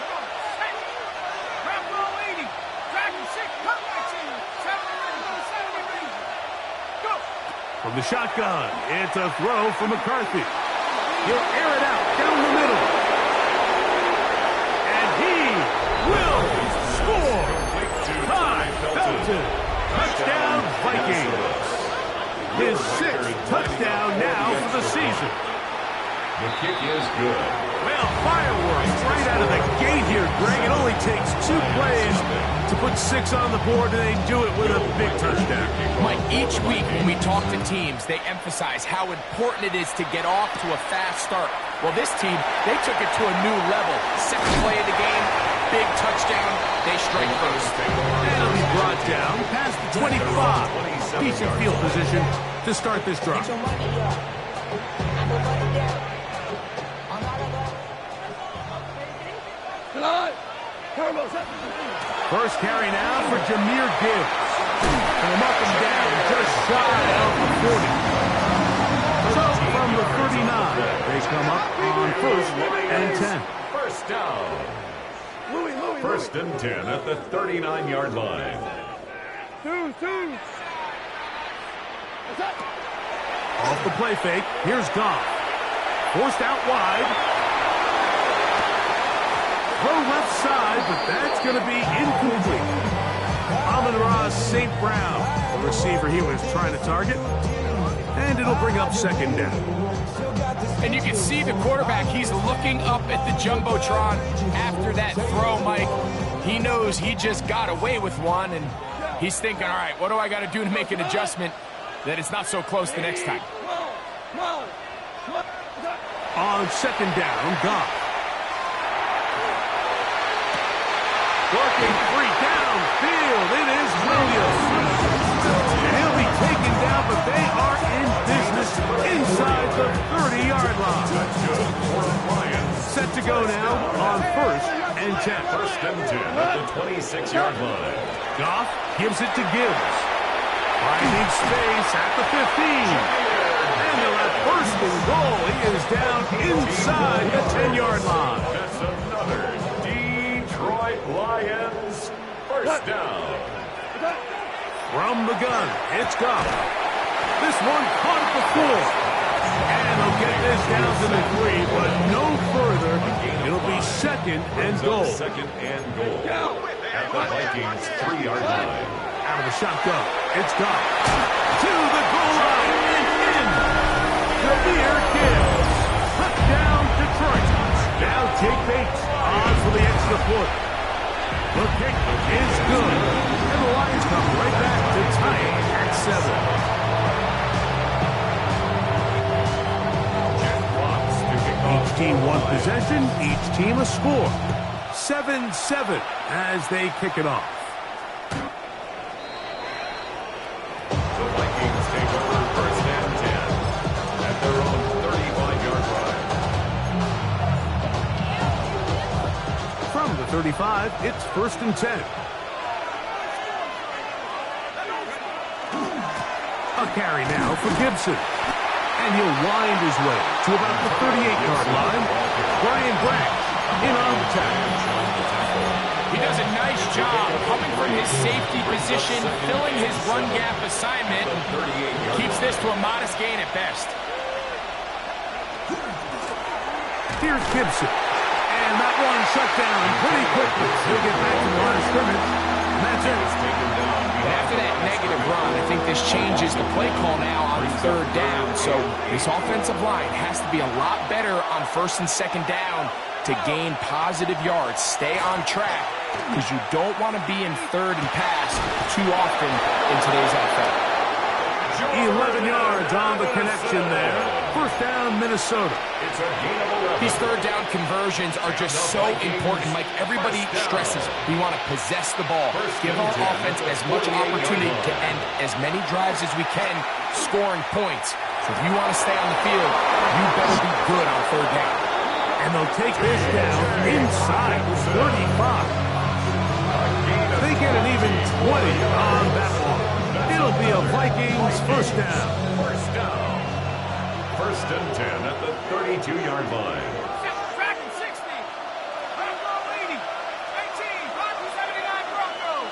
From the shotgun, it's a throw for McCarthy. He'll air it out down the middle. And he will score. Ty Felton. Touchdown, Vikings. His 6th touchdown now for the season. The kick is good. Well, fireworks right out of the gate here, Greg. It only takes 2 plays to put 6 on the board, and they do it with a big touchdown. Mike, each week when we talk to teams, they emphasize how important it is to get off to a fast start. Well, this team, they took it to a new level. 2nd play of the game, big touchdown, they strike first. And it'll be brought down past the 25. Decent field position to start this drive. First carry now for Jahmyr Gibbs. And up and down, just shy of the 40. So from the 39, they come up on 1st and 10. First down. First and 10 at the 39-yard line. Off the play fake, here's Goff. Forced out wide. Throw left side, but that's going to be incomplete. Amon-Ra St. Brown, the receiver he was trying to target. And it'll bring up 2nd down. And you can see the quarterback, he's looking up at the Jumbotron after that throw, Mike. He knows he just got away with one, and he's thinking, all right, what do I got to do to make an adjustment that it's not so close the next time? On 2nd down, Goff. Working free downfield. It is Williams. And he'll be taken down, but they are in business inside the 30-yard line. Set to go now on 1st and 10. First and 10 at the 26-yard line. Goff gives it to Gibbs. Finding space at the 15. And they'll have 1st and goal. He is down inside the 10-yard line. That's another Detroit Lions first down. From the gun, it's Goff. This one caught at the 4. And they'll get this down to the 3, but no further. It'll be 2nd and goal. 2nd and goal at the Vikings 3-yard line. Out of the shotgun, it's Goff. To the goal line and in. Jahmyr Gibbs. Touchdown, Detroit. Now Jake Bates on for the extra point. The kick is good. And the Lions come right back to tie it at 7. Each team one possession, each team a score. 7-7 as they kick it off. The Vikings take over 1st and 10 at their own 35-yard line. From the 35, it's 1st and 10. A carry now for Gibson. And he'll wind his way to about the 38-yard line. Brian Branch in on the tackle. He does a nice job coming from his safety position, filling his run gap assignment. Keeps this to a modest gain at best. Here's Gibson. And that one shut down pretty quickly. He'll get back to the line of scrimmage. And that's it. And after that negative run, I think this changes the play call now on third down. So this offensive line has to be a lot better on first and second down to gain positive yards. Stay on track, because you don't want to be in third and pass too often in today's NFL. 11 yards on the connection there. First down, Minnesota. These third down conversions are just so important. Like everybody stresses, we want to possess the ball. Give our offense as much opportunity to end as many drives as we can, scoring points. So if you want to stay on the field, you better be good on third down. And they'll take this down inside 35. They get an even 20 on that one. It'll be a Vikings first down. First and 10 at the 32-yard line. Tracking 60. Broncos leading. 18. Broncos 79 Broncos.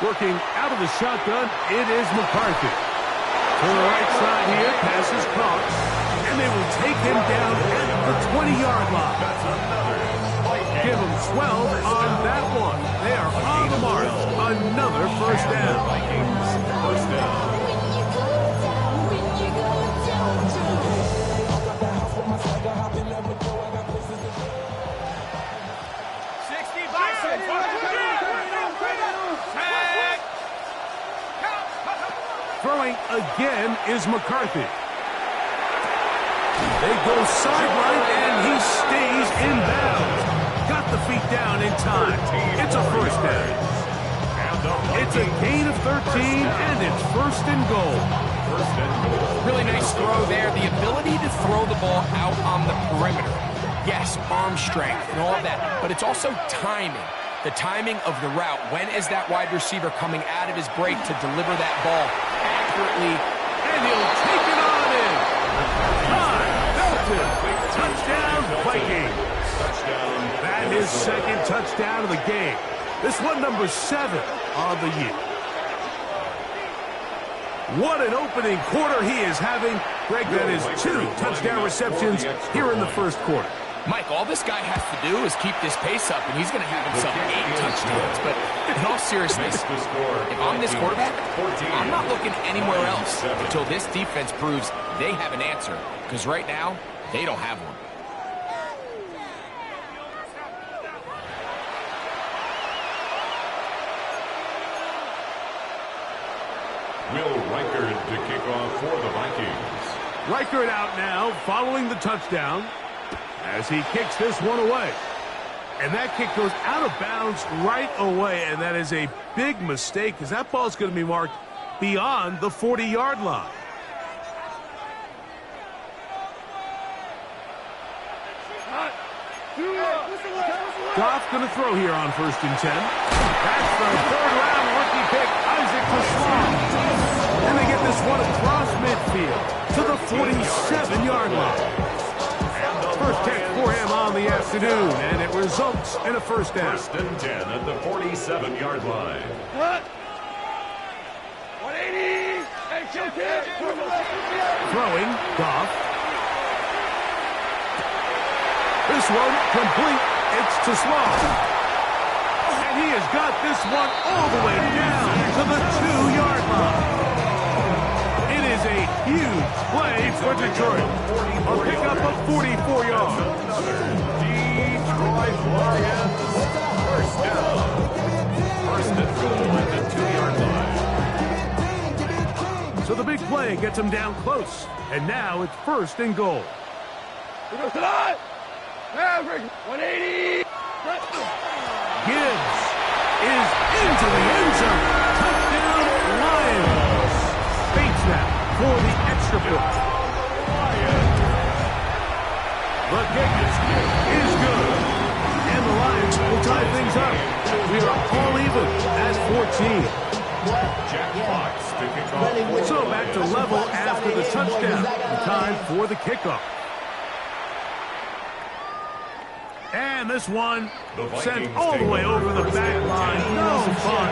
70. Working out of the shotgun, it is McCarthy. To the right side here, passes caught, and they will take him down at the 20-yard line. Give him 12 on that one. They are on the mark. Another first down. Vikings first down. Throwing again is McCarthy. They go sideline, and he stays in bounds. Got the feet down in time. It's a first down. It's a gain of 13, and it's first and goal. Really nice throw there. The ability to throw the ball out on the perimeter. Yes, arm strength and all of that, but it's also timing. The timing of the route. When is that wide receiver coming out of his break to deliver that ball accurately? And he'll take it on in. Touchdown, Vikings. That is second touchdown of the game. This one number 7 on the year. What an opening quarter he is having. Greg, that is 2 touchdown receptions here in the first quarter. Mike, all this guy has to do is keep this pace up, and he's going to have himself 8 touchdowns. But in all seriousness, if I'm this quarterback, I'm not looking anywhere else until this defense proves they have an answer. Because right now, they don't have one. Will Reichard to kick off for the Vikings. Reichard out now following the touchdown as he kicks this one away. And that kick goes out of bounds right away, and that is a big mistake because that ball's going to be marked beyond the 40-yard line. Goff going to throw here on first and 10. That's the third-round rookie pick, Isaac Pasquale. And they get this one across midfield to the 47-yard line. First catch for him on the afternoon, and it results in a first down. First and 10 at the 47-yard line. What? 180. Hey, Throwing, Goff. This one complete. It's to Sloan. And he has got this one all the way down to the 2-yard line. It is a huge play for Detroit. A pickup of 44 yards. Detroit Lions first down. First and goal at the 2-yard line. So the big play gets him down close. And now it's first and goal. Average 180. Gibbs is into the end zone. Touchdown, Lions. Bates that for the extra point. The kick is good. And the Lions will tie things up. We are all even at 14. Jack Fox to kick off. So back to level after the touchdown. Time for the kickoff. And this one sent all the way over the back line. No fun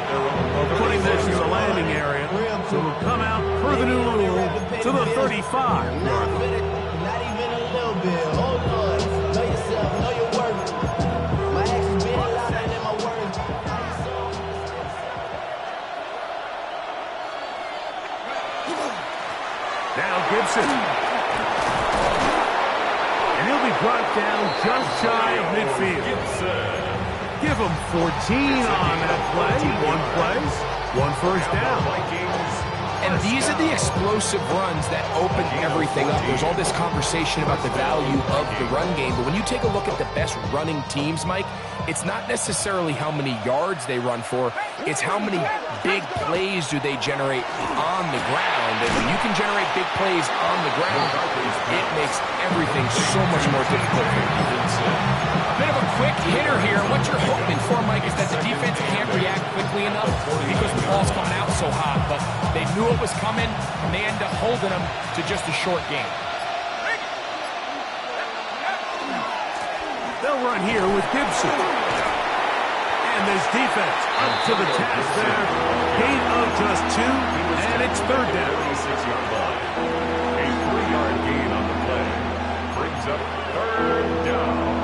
of putting this in the landing area. So we'll come out per the new rule to the 35. Not even a little bit. Hold on. Know yourself. Know your worth. My actions being louder than my words. Now Gibson. And he'll be brought down just shy of midfield. Give him 14 on that play. One play, one first down. And these are the explosive runs that open everything up. There's all this conversation about the value of the run game, but when you take a look at the best running teams, Mike, it's not necessarily how many yards they run for, it's how many big plays do they generate on the ground. And when you can generate big plays on the ground, it makes everything so much more difficult for the defense. A bit of a quick hitter here. What you're hoping for, Mike, is that the defense can't react quickly enough because the ball's coming out so hot, but they knew it was coming, and they end up holding them to just a short game. They'll run here with Gibson. And this defense up to the task there. Gain of just 2, and it's third down. 36-yard line. A 3-yard gain on the play. Brings up third down.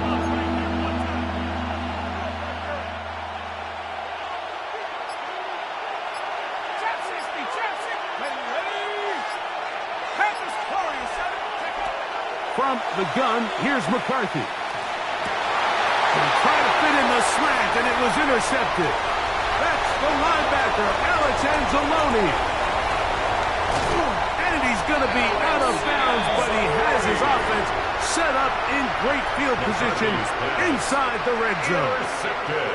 From the gun, here's McCarthy. Trying to fit in the slant, and it was intercepted. That's the linebacker, Alex Anzalone. And he's going to be out of bounds, but he has his offense set up in great field position inside the red zone. Intercepted.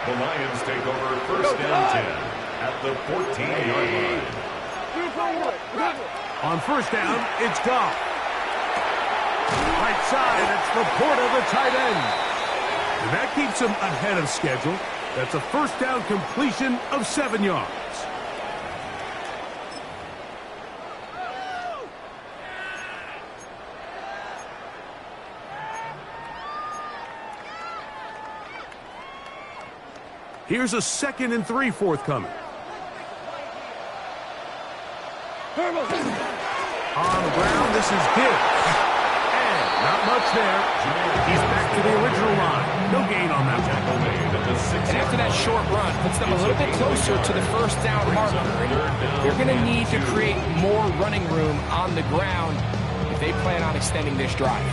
The Lions take over first and 10 at the 14-yard line. On first down, it's Goff. Right side, it's Laporta, the tight end. And that keeps him ahead of schedule. That's a first down completion of 7 yards. Here's a 2nd and 3 forthcoming. On the ground, this is Gibbs. Not much there. He's back to the original line. No gain on that tackle made at the 6. And after that short run, puts them a little bit closer to the first down marker. They're going to need to create more running room on the ground if they plan on extending this drive.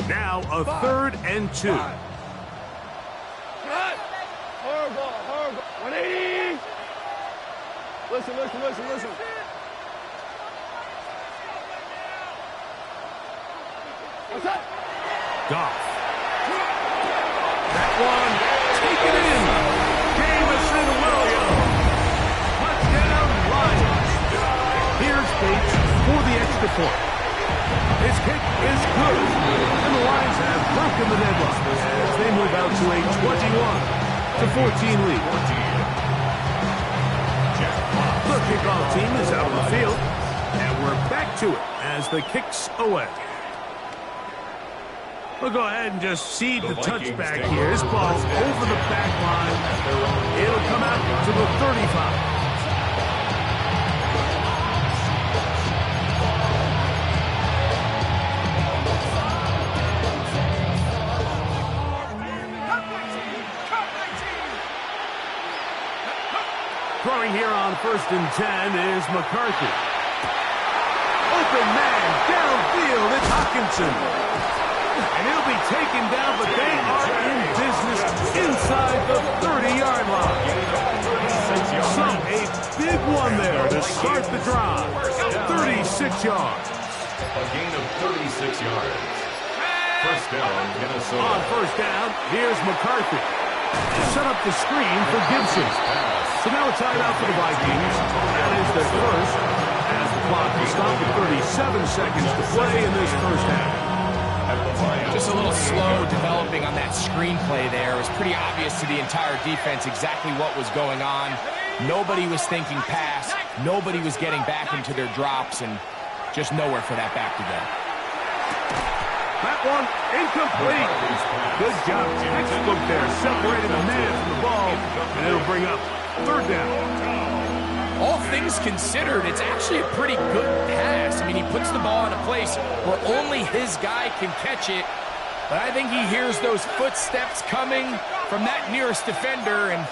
Now a 3rd and 2. Horrible. 180. Listen. What's up? Goff. That one, taken in. Jamison Williams. Touchdown, Lions. Here's Bates for the extra point. His kick is good. And the Lions have broken the deadlock as they move out to a 21-14 lead. The kickoff team is out on the field, and we're back to it as the kick's away. We'll go ahead and just seed the touchback here. This ball over the back line. It'll come out to the 35. Throwing here on 1st and 10 is McCarthy. Open man, downfield, it's Hockenson. And he'll be taken down, but they are in business inside the 30-yard line. So a big one there to start the drive. 36 yards. A gain of 36 yards. First down, Minnesota. On first down, here's McCarthy. Set up the screen for Gibson. So now it's tied out for the Vikings. That is their first. clock to stop with 37 seconds to play in this first half. Just a little slow developing on that screenplay there. It was pretty obvious to the entire defense exactly what was going on. Nobody was thinking pass. Nobody was getting back into their drops, and just nowhere for that back to go. That one incomplete. Good job, textbook there, separating the man from the ball, and it'll bring up third down. All things considered, it's actually a pretty good pass. I mean, he puts the ball in a place where only his guy can catch it, but I think he hears those footsteps coming from that nearest defender, and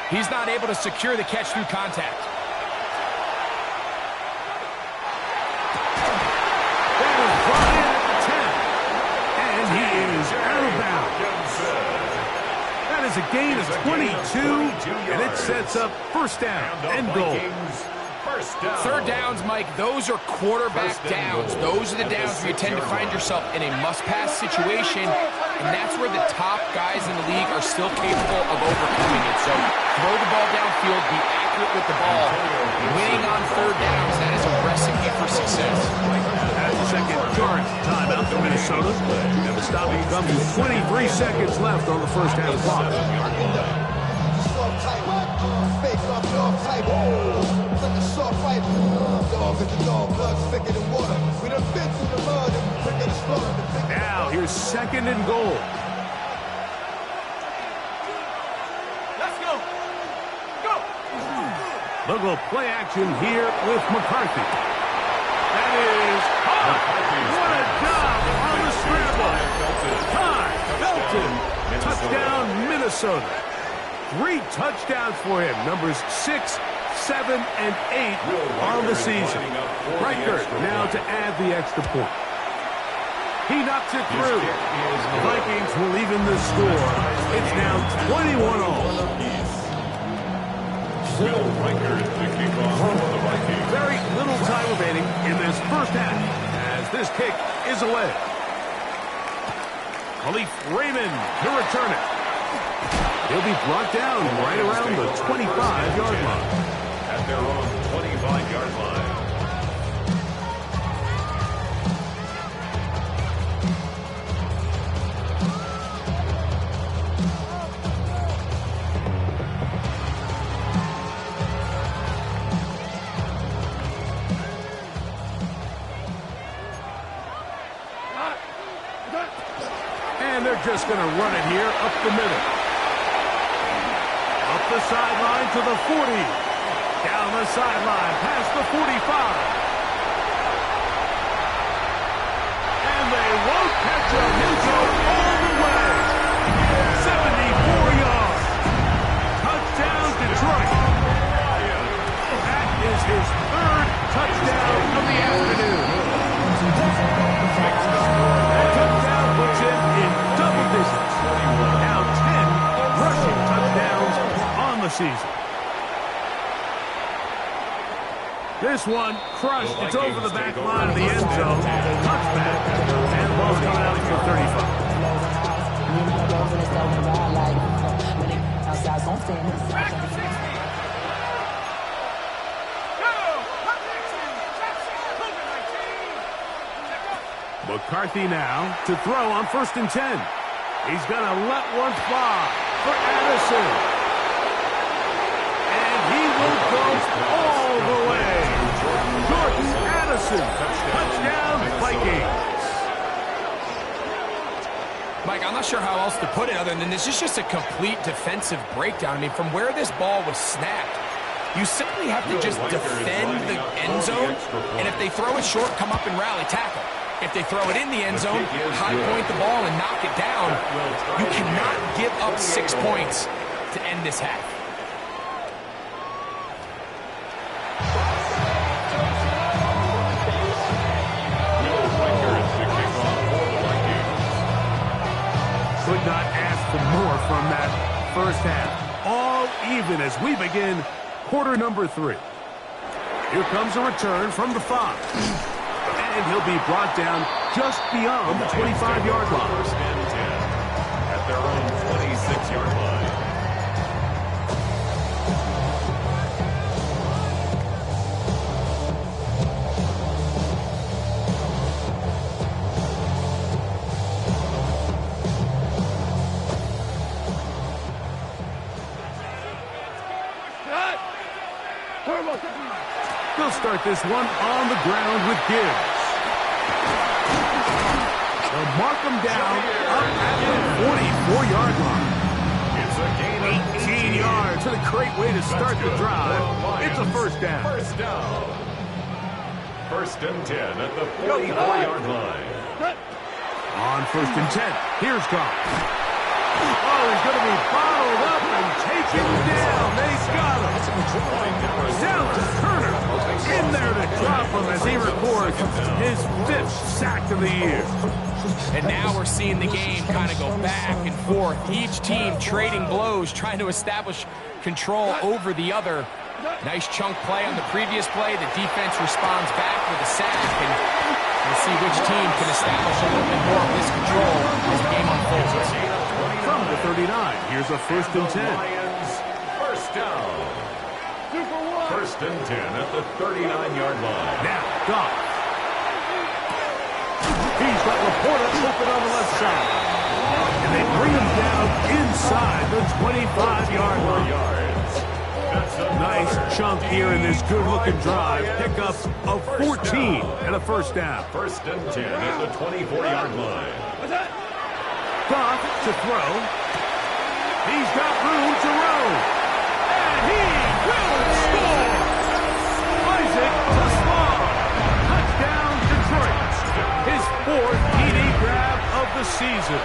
he's not able to secure the catch through contact. That is brought in at the 10, and he is out of bounds. That is a gain of 22, and it sets up first down and goal. Third downs, Mike, those are quarterback downs. Those are the downs where you tend to find yourself in a must-pass situation, and that's where the top guys in the league are still capable of overcoming it. So throw the ball downfield, be accurate with the ball. Winning on third downs, that is a recipe for success. That's the second current timeout for Minnesota, and the stopping comes with 23 seconds left on the first half clock. Now here's second and goal. Let's go. Go. They'll go play action here with McCarthy. That is caught. What a job on the scramble. Ty Belton. Touchdown, Minnesota. 3 touchdowns for him. Numbers 6, 7, and 8 on the season. Reichert now to add the extra point. He knocks it through. The Vikings will even the score. It's now 21-all. Will Reichert to kick off for the Vikings. Very little time remaining in this first half as this kick is away. Khalif Raymond to return it. He'll be brought down right around the 25-yard line. At their own 25-yard line. And they're just going to run it here up the middle. Up the sideline to the 40. Down the sideline past the 45. And they won't catch him. He'll go all the way. 74 yards. Touchdown, Detroit. That is his third touchdown of the afternoon. That touchdown puts him in double digits. Now 10 rushing touchdowns on the season. This one crushed. It's over the back line of the end zone. Touchback. And the ball's coming out for 35. McCarthy now to throw on 1st and 10. He's going to let one fly for Addison. And he will go all the way. Jordan Addison. Touchdown, Vikings. Mike, I'm not sure how else to put it other than this is just a complete defensive breakdown. I mean, from where this ball was snapped, you simply have to just defend the end zone, and if they throw it short, come up and rally tackle. If they throw it in the end zone, high point the ball and knock it down. You cannot give up 6 points to end this half. Could not ask for more from that first half. All even as we begin quarter number 3. Here comes a return from the 5. And he'll be brought down just beyond the 25-yard line. First and 10 at their own 26-yard line. They'll start this one on the ground with Gibbs. They'll mark him down up at the 44-yard line. It's a gain of 18 yards. What a great way to start the drive. It's a first down. First down. First and 10 at the 44-yard line. On first and 10, here's Goff. Oh, he's going to be bottled up and taken down. They've got him. Dallas Turner in there to drop him as he records his 5th sack of the year. And now we're seeing the game kind of go back and forth. Each team trading blows, trying to establish control over the other. Nice chunk play on the previous play. The defense responds back with a sack, and we'll see which team can establish a little bit more of this control as the game unfolds. From the 39, here's a first and 10. Lions, first down. First and 10 at the 39-yard line. Now, Goff. He's got Laporta open on the left side. And they bring him down inside the 25-yard line. Nice chunk here in this good-looking drive. Pickup of 14 and a first down. First and 10 at the 24-yard line. Goff to throw. He's got room to roam. And he will score! Isaac Tasman. Touchdown, Detroit. His 4th TD grab of the season.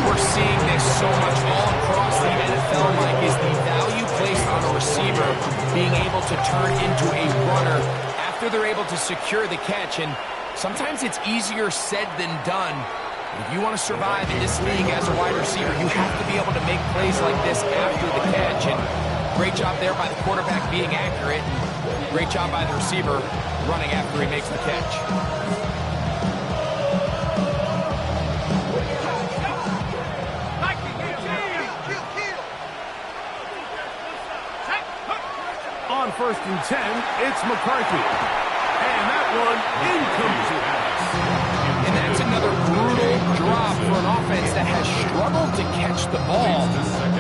We're seeing this so much all across the NFL, Mike, is the value placed on a receiver being able to turn into a runner after they're able to secure the catch. And sometimes it's easier said than done. If you want to survive in this league as a wide receiver, you have to be able to make plays like this after the catch. And great job there by the quarterback being accurate. And great job by the receiver running after he makes the catch. On first and 10, it's McCarthy. And that one incomplete. And that's another brutal drop for an offense that has struggled to catch the ball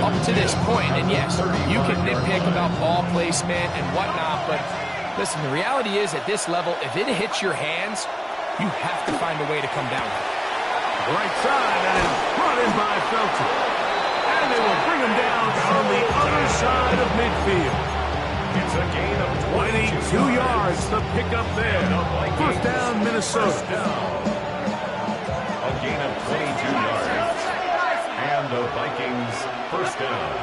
up to this point. And yes, you can nitpick about ball placement and whatnot, but listen, the reality is at this level, if it hits your hands, you have to find a way to come down. Right side, and brought in by Felton. And they will bring him down on the other side of midfield. It's a gain of 22 yards to pick up there. First down, Minnesota. A gain of 22 yards. And the Vikings first down.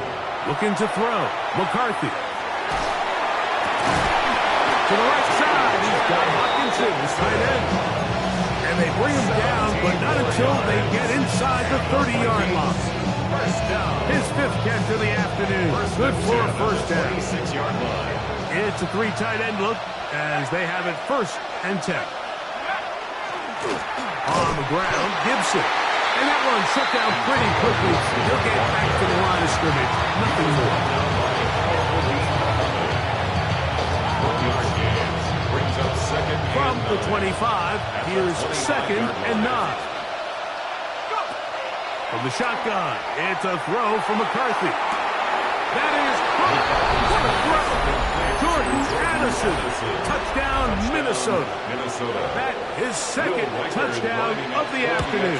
Looking to throw. McCarthy. To the right side. He's got Hawkinson, his tight end. And they bring him down, but not until they get inside the 30-yard line. His 5th catch of the afternoon. Good for a first down. 26-yard line. It's a 3 tight end look as they have it first and 10. On the ground, Gibson. And that one shut down pretty quickly. He'll get back to the line of scrimmage. Nothing more. From the 25, here's 2nd and 9. From the shotgun, it's a throw from McCarthy. That is what a throw. Jordan Addison, touchdown Minnesota. That is 2nd touchdown of the afternoon.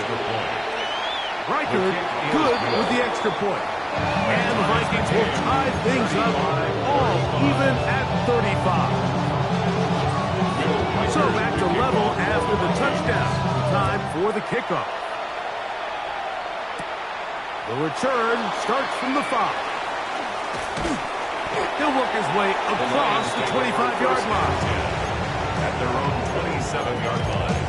Reichard good with the extra point. And the Vikings will tie things up all even at 35. So back to level after the touchdown. Time for the kickoff. The return starts from the 5. He'll work his way across the 25-yard line. At their own 27-yard line.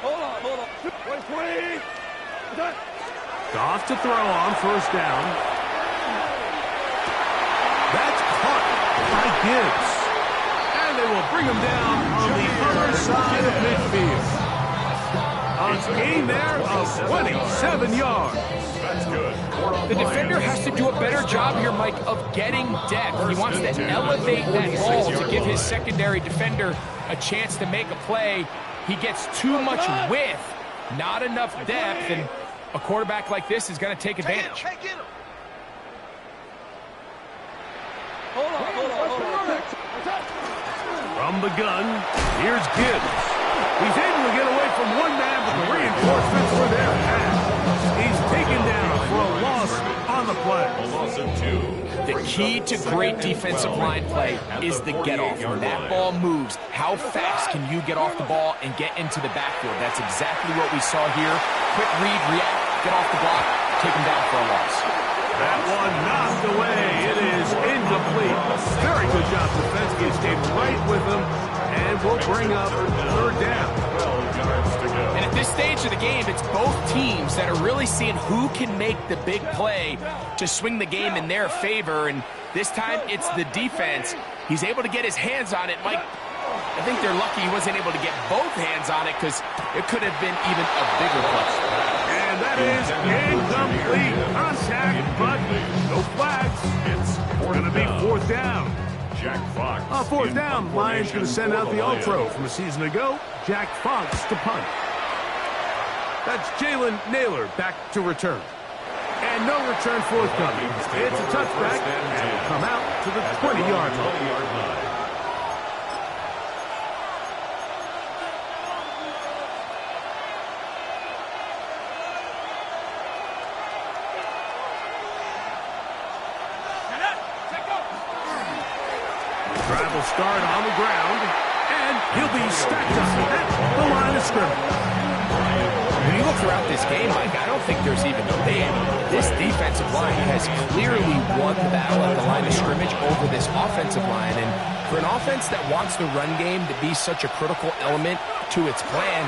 Hold on. 20. Goff to throw on first down. That's caught by Gibbs. And they will bring him down on the other side of midfield. A A gain there of 27 yards. That's good. The defender has to do a better job here, Mike, of getting depth. He wants to elevate that ball to give his secondary defender a chance to make a play. He gets too much width, not enough depth, and a quarterback like this is going to take advantage. From the gun, here's Gibbs. He's able to get away from one man, but the reinforcements were there fast. He's taken down for a loss on the play. A loss of 2. The key to great defensive line play is the get-off. When that ball moves, how fast can you get off the ball and get into the backfield? That's exactly what we saw here. Quick read, react, get off the block, take him down for a loss. That one knocked away. It is incomplete. Very good job, Stefanski. Stayed right with him, and will bring up third down. 12 yards to go. And at this stage of the game, it's both teams that are really seeing who can make the big play to swing the game in their favor. And this time, it's the defense. He's able to get his hands on it. Mike, I think they're lucky he wasn't able to get both hands on it because it could have been even a bigger play. And that is incomplete. Contact, but no flags. It's going to be fourth down. Jack Fox. Fourth down. Lions going to send out the All-Pro from a season ago. Jack Fox to punt. That's Jalen Naylor back to return. And no return forthcoming. It's a touchback and will come out to the 20-yard line. Drive will start on the ground, and he'll be stacked up at the line of scrimmage. When you look throughout this game, Mike, I don't think there's even a debate. This defensive line has clearly won the battle at the line of scrimmage over this offensive line. And for an offense that wants the run game to be such a critical element to its plan,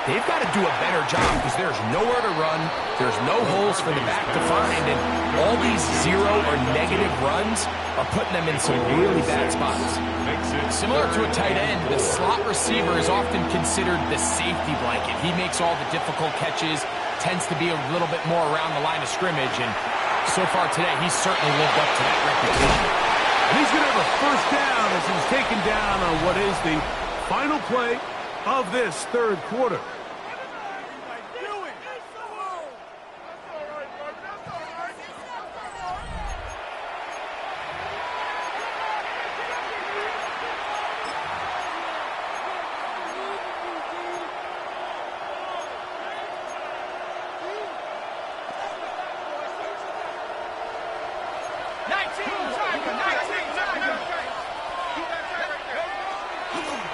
they've got to do a better job because there's nowhere to run. There's no holes for the back to find. And all these zero or negative runs are putting them in some really bad spots. Similar to a tight end, the slot receiver is often considered the safety blanket. He makes all the difficult catches, tends to be a little bit more around the line of scrimmage, and so far today, he's certainly lived up to that reputation. And he's going to have a first down as he's taken down on what is the final play of this third quarter.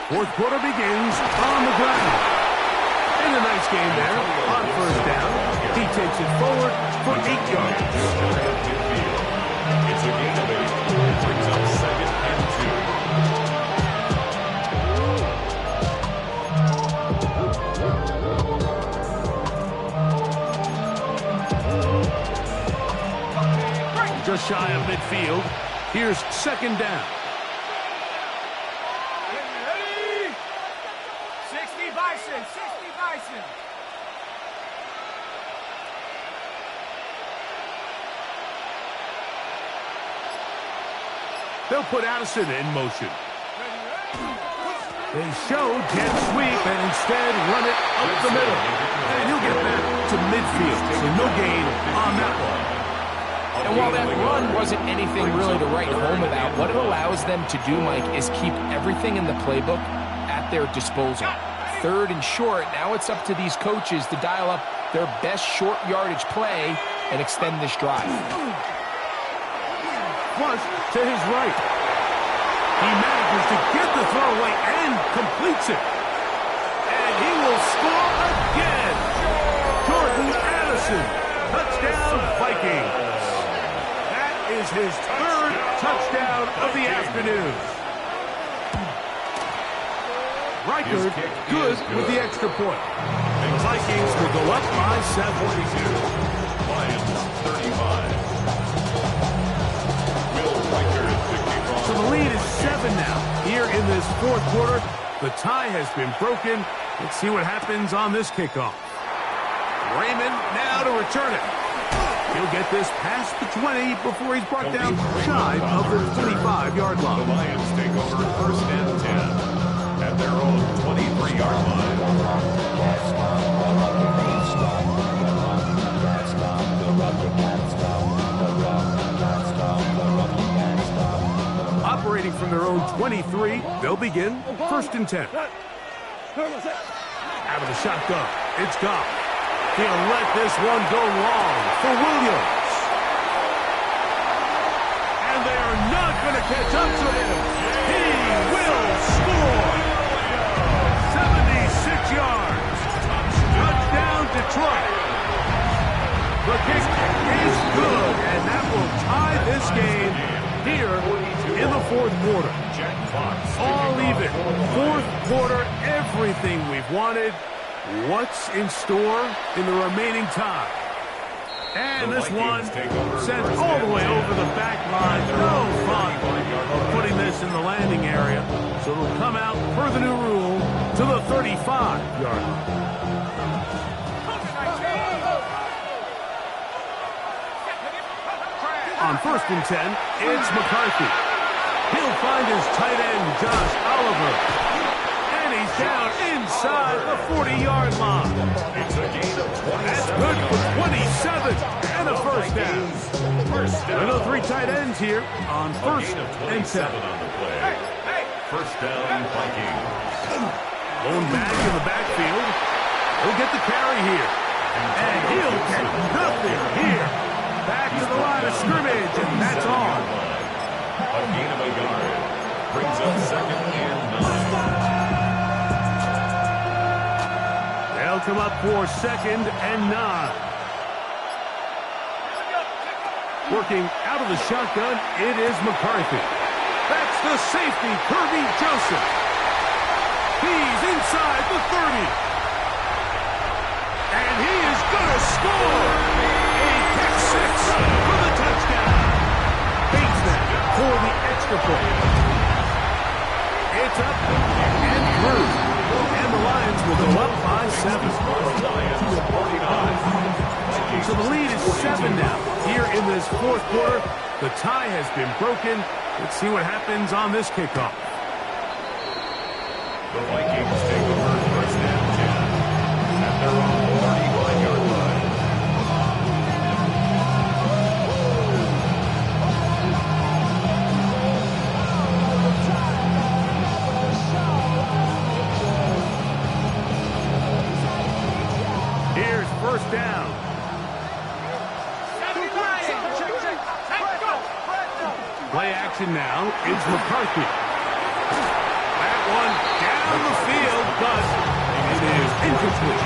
Fourth quarter begins on the ground. And a nice game there on first down. He takes it forward for 8 yards. It's a gain of 8. It brings up 2nd and 2. Just shy of midfield. Here's 2nd down. They'll put Addison in motion. They show jet sweep and instead run it up the middle. And he'll get back to midfield, so no gain on that one. And while that run wasn't anything really to write home about, what it allows them to do, Mike, is keep everything in the playbook at their disposal. Third and short, now it's up to these coaches to dial up their best short yardage play and extend this drive. Flush to his right. He manages to get the throw away and completes it. And he will score again. Jordan Addison, touchdown Vikings. That is his 3rd touchdown of the afternoon. Reichard good with the extra point. The Vikings will go up by 7. Lions 35. So the lead is 7 now. Here in this fourth quarter, the tie has been broken. Let's see what happens on this kickoff. Raymond now to return it. He'll get this past the 20 before he's brought down shy of the 25-yard line. The Lions take over 1st and 10 at their own 23-yard line. Operating from their own 23, they'll begin 1st and 10. Out of the shotgun, it's Goff. He'll let this one go long for Williams. And they are not going to catch up to him. He will score. 76 yards. Touchdown, Detroit. The kick is good, and that will tie this game here in the 4th quarter. All even. 4th quarter, everything we've wanted. What's in store in the remaining time? And this one sent all the way over the back line. No fun of putting this in the landing area. So it'll come out, per the new rule, to the 35-yard line. On 1st and 10, it's McCarthy. He'll find his tight end, Josh Oliver. And he's down inside the 40-yard line. It's a gain of 27. That's good for 27 and a 1st down. There are 3 tight ends here on 1st and 10. On the play. 1st down, Vikings. Lone back in the backfield. He'll get the carry here. And he'll get nothing here. Back to the line of scrimmage, and that's on. A gain of a yard. Brings up 2nd and 9. They'll come up for 2nd and 9. Working out of the shotgun, it is McCarthy. That's the safety, Kirby Joseph. He's inside the 30. And he is going to score. A pick 6 for the touchdown. Bates that for the extra point. It's up and through. And the Lions will go up by 7. So the lead is 7 now. Here in this 4th quarter, the tie has been broken. Let's see what happens on this kickoff. The Vikings take over 1st and 10 at their own 35-yard line. Here's 1st down. Play action now. It's McCarthy. That one down the field, but it is incomplete.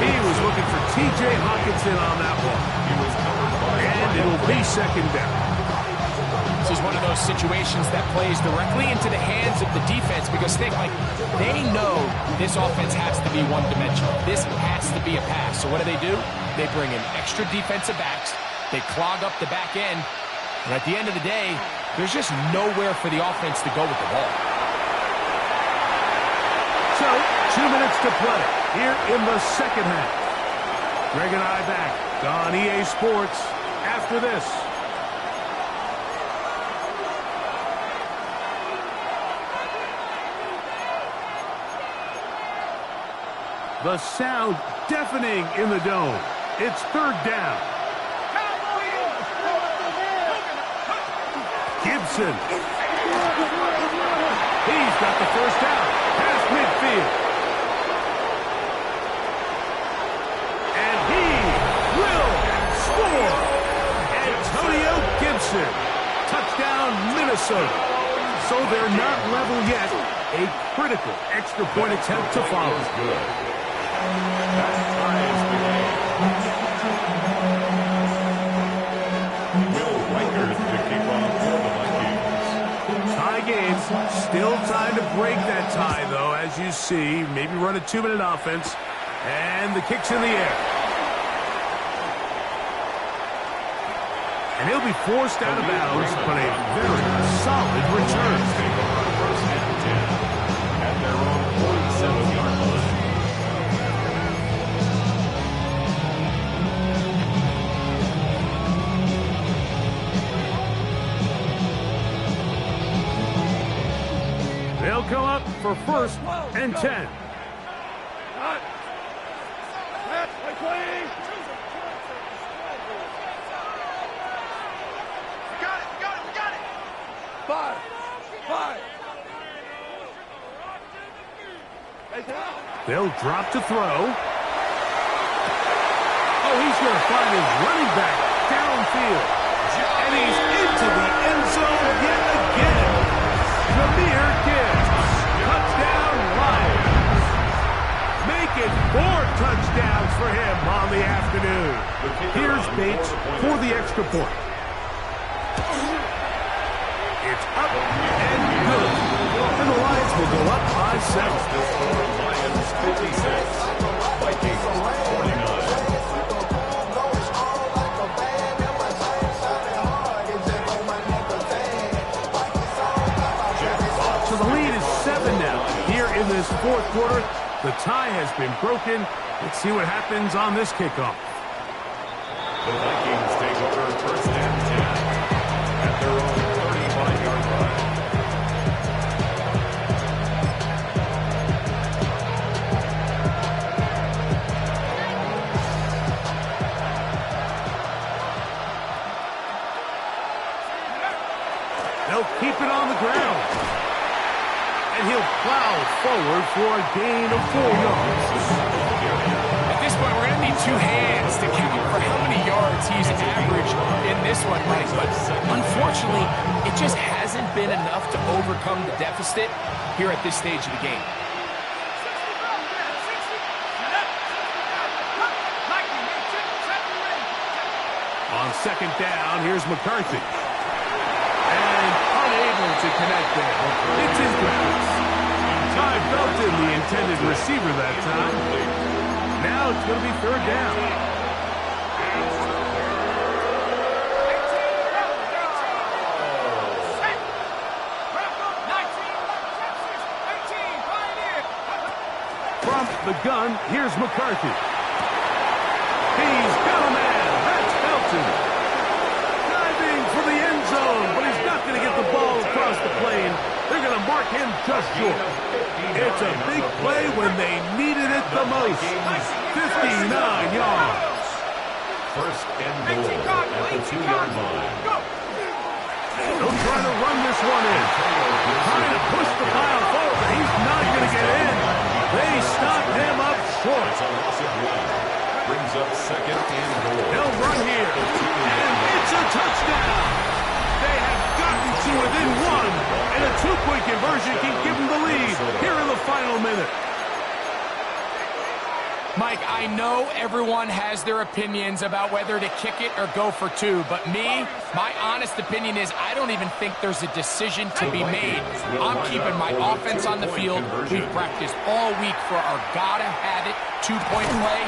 He was looking for T.J. Hockenson on that one. And it'll be 2nd down. This is one of those situations that plays directly into the hands of the defense because they know this offense has to be one-dimensional. This has to be a pass. So what do? They bring in extra defensive backs. They clog up the back end. And at the end of the day, there's just nowhere for the offense to go with the ball. So, 2 minutes to play here in the 2nd half. Greg and I back on EA Sports after this. The sound deafening in the dome. It's 3rd down. Gibson. He's got the 1st down. Past midfield. And he will score. Antonio Gibson. Touchdown, Minnesota. So they're not level yet. A critical extra point attempt to follow. Good. That ties the game. Will Riker to kick off for the Vikings. Tie game. Still time to break that tie, though, as you see. Maybe run a 2-minute offense. And the kick's in the air. And he'll be forced out of bounds, but a very solid return. Take over 1st and 10 at their own 47-yard line. for 1st and 10. They'll drop to throw. Oh, he's going to find his running back downfield. And he's into the end zone yet again. Jahmyr Gibbs. Touchdown, Lions. Make it 4 touchdowns for him on the afternoon. Here's Bates for the extra point. It's up and good. And the Lions will go up by 7. Lions 56, Vikings 49. So the lead is 7 now. Here in this 4th quarter, the tie has been broken. Let's see what happens on this kickoff. The Vikings take over 1st and 10 at their own 35-yard line. They'll keep it on the ground. And he'll plow forward for a gain of 4 yards. At this point, we're going to need 2 hands to count for how many yards he's averaged in this one, Mike. But unfortunately, it just hasn't been enough to overcome the deficit here at this stage of the game. On 2nd down, here's McCarthy. And unable to connect there. It's incomplete. Ty Belton, the intended receiver that time. Now it's going to be 3rd down. From the gun, here's McCarthy. He's got a man. That's Belton. Diving for the end zone, but he's not going to get the ball across the plane. They're going to mark him just short. It's a big play when they needed it the most. 59 yards. 1st and goal at the 2-yard line. They'll try to run this one in. Trying to push the pile forward, but he's not going to get in. They stop him up short. Brings up 2nd and goal. They'll run here. And it's a touchdown. They have gotten to within 1. And a 2-point conversion can give them the lead here in the final minute. Mike, I know everyone has their opinions about whether to kick it or go for 2, but me, my honest opinion is I don't even think there's a decision to be made. I'm keeping my offense on the field. We've practiced all week for our gotta-have-it 2-point play.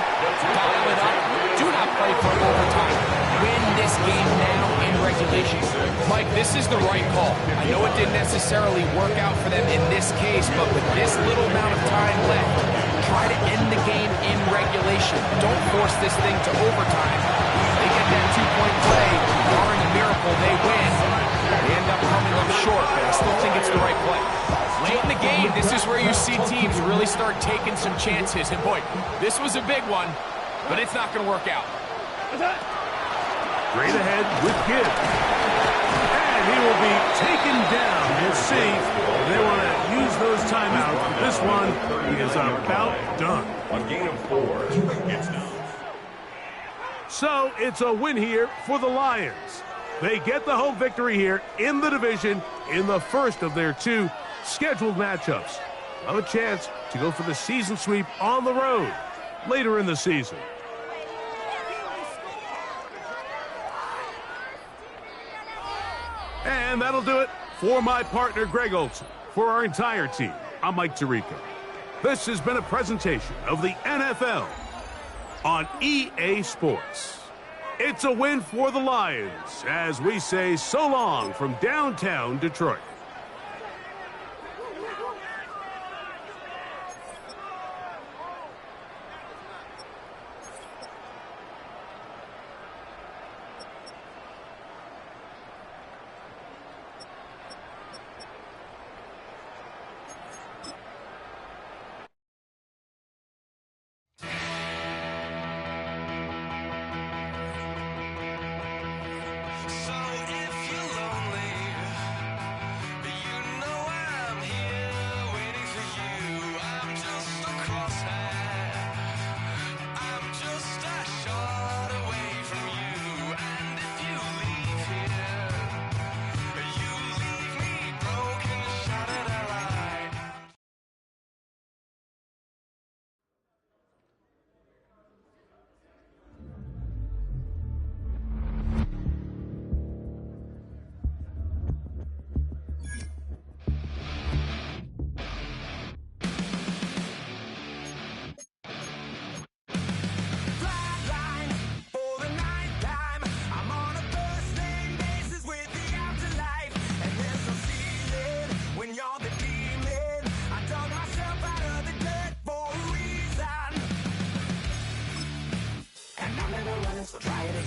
Dial it up. Do not play for overtime. Win this game now in regulation. Mike, this is the right call. I know it didn't necessarily work out for them in this case, but with this little amount of time left, try to end the game in regulation. Don't force this thing to overtime. They get that 2-point play. Barring a miracle, they win. They end up coming up short, but I still think it's the right play. Late in the game, this is where you see teams really start taking some chances. And boy, this was a big one, but it's not going to work out. Straight ahead with Gibbs. And he will be taken down. We'll see if they want to use those timeouts. This one is about done. On gain of 4, it's done. So it's a win here for the Lions. They get the home victory here in the division in the first of their 2 scheduled matchups. Have a chance to go for the season sweep on the road later in the season. And that'll do it for my partner, Greg Olson. For our entire team, I'm Mike Tirico. This has been a presentation of the NFL on EA Sports. It's a win for the Lions as we say so long from downtown Detroit.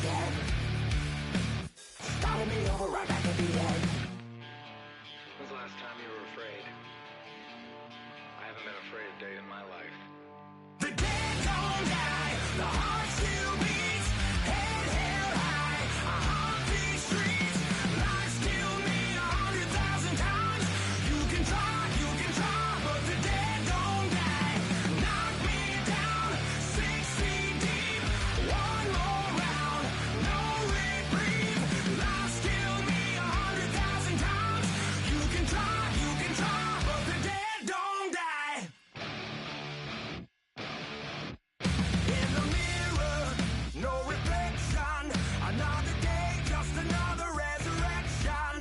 again. Starting me over right back at the end. When's the last time you were afraid? I haven't been afraid a day in my life. The dead don't die, the heart still beats, head held high, I haunt these streets, lies killed me 100,000 times, you can try, but the dead don't die, knock me down, 6 feet deep, one more round, no reprieve, lies killed me 100,000 times, you can try, but the dead don't die. In the mirror, no reflection. Another day, just another resurrection.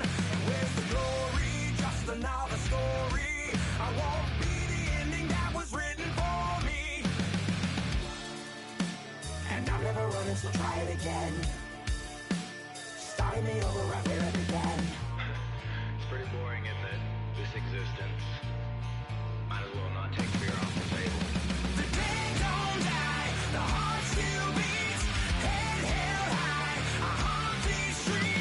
Where's the glory? Just another story. I won't be the ending that was written for me. And I'm never running, so try it again. Starting me over right where it began. It's pretty boring, isn't it? This existence. Might as well not take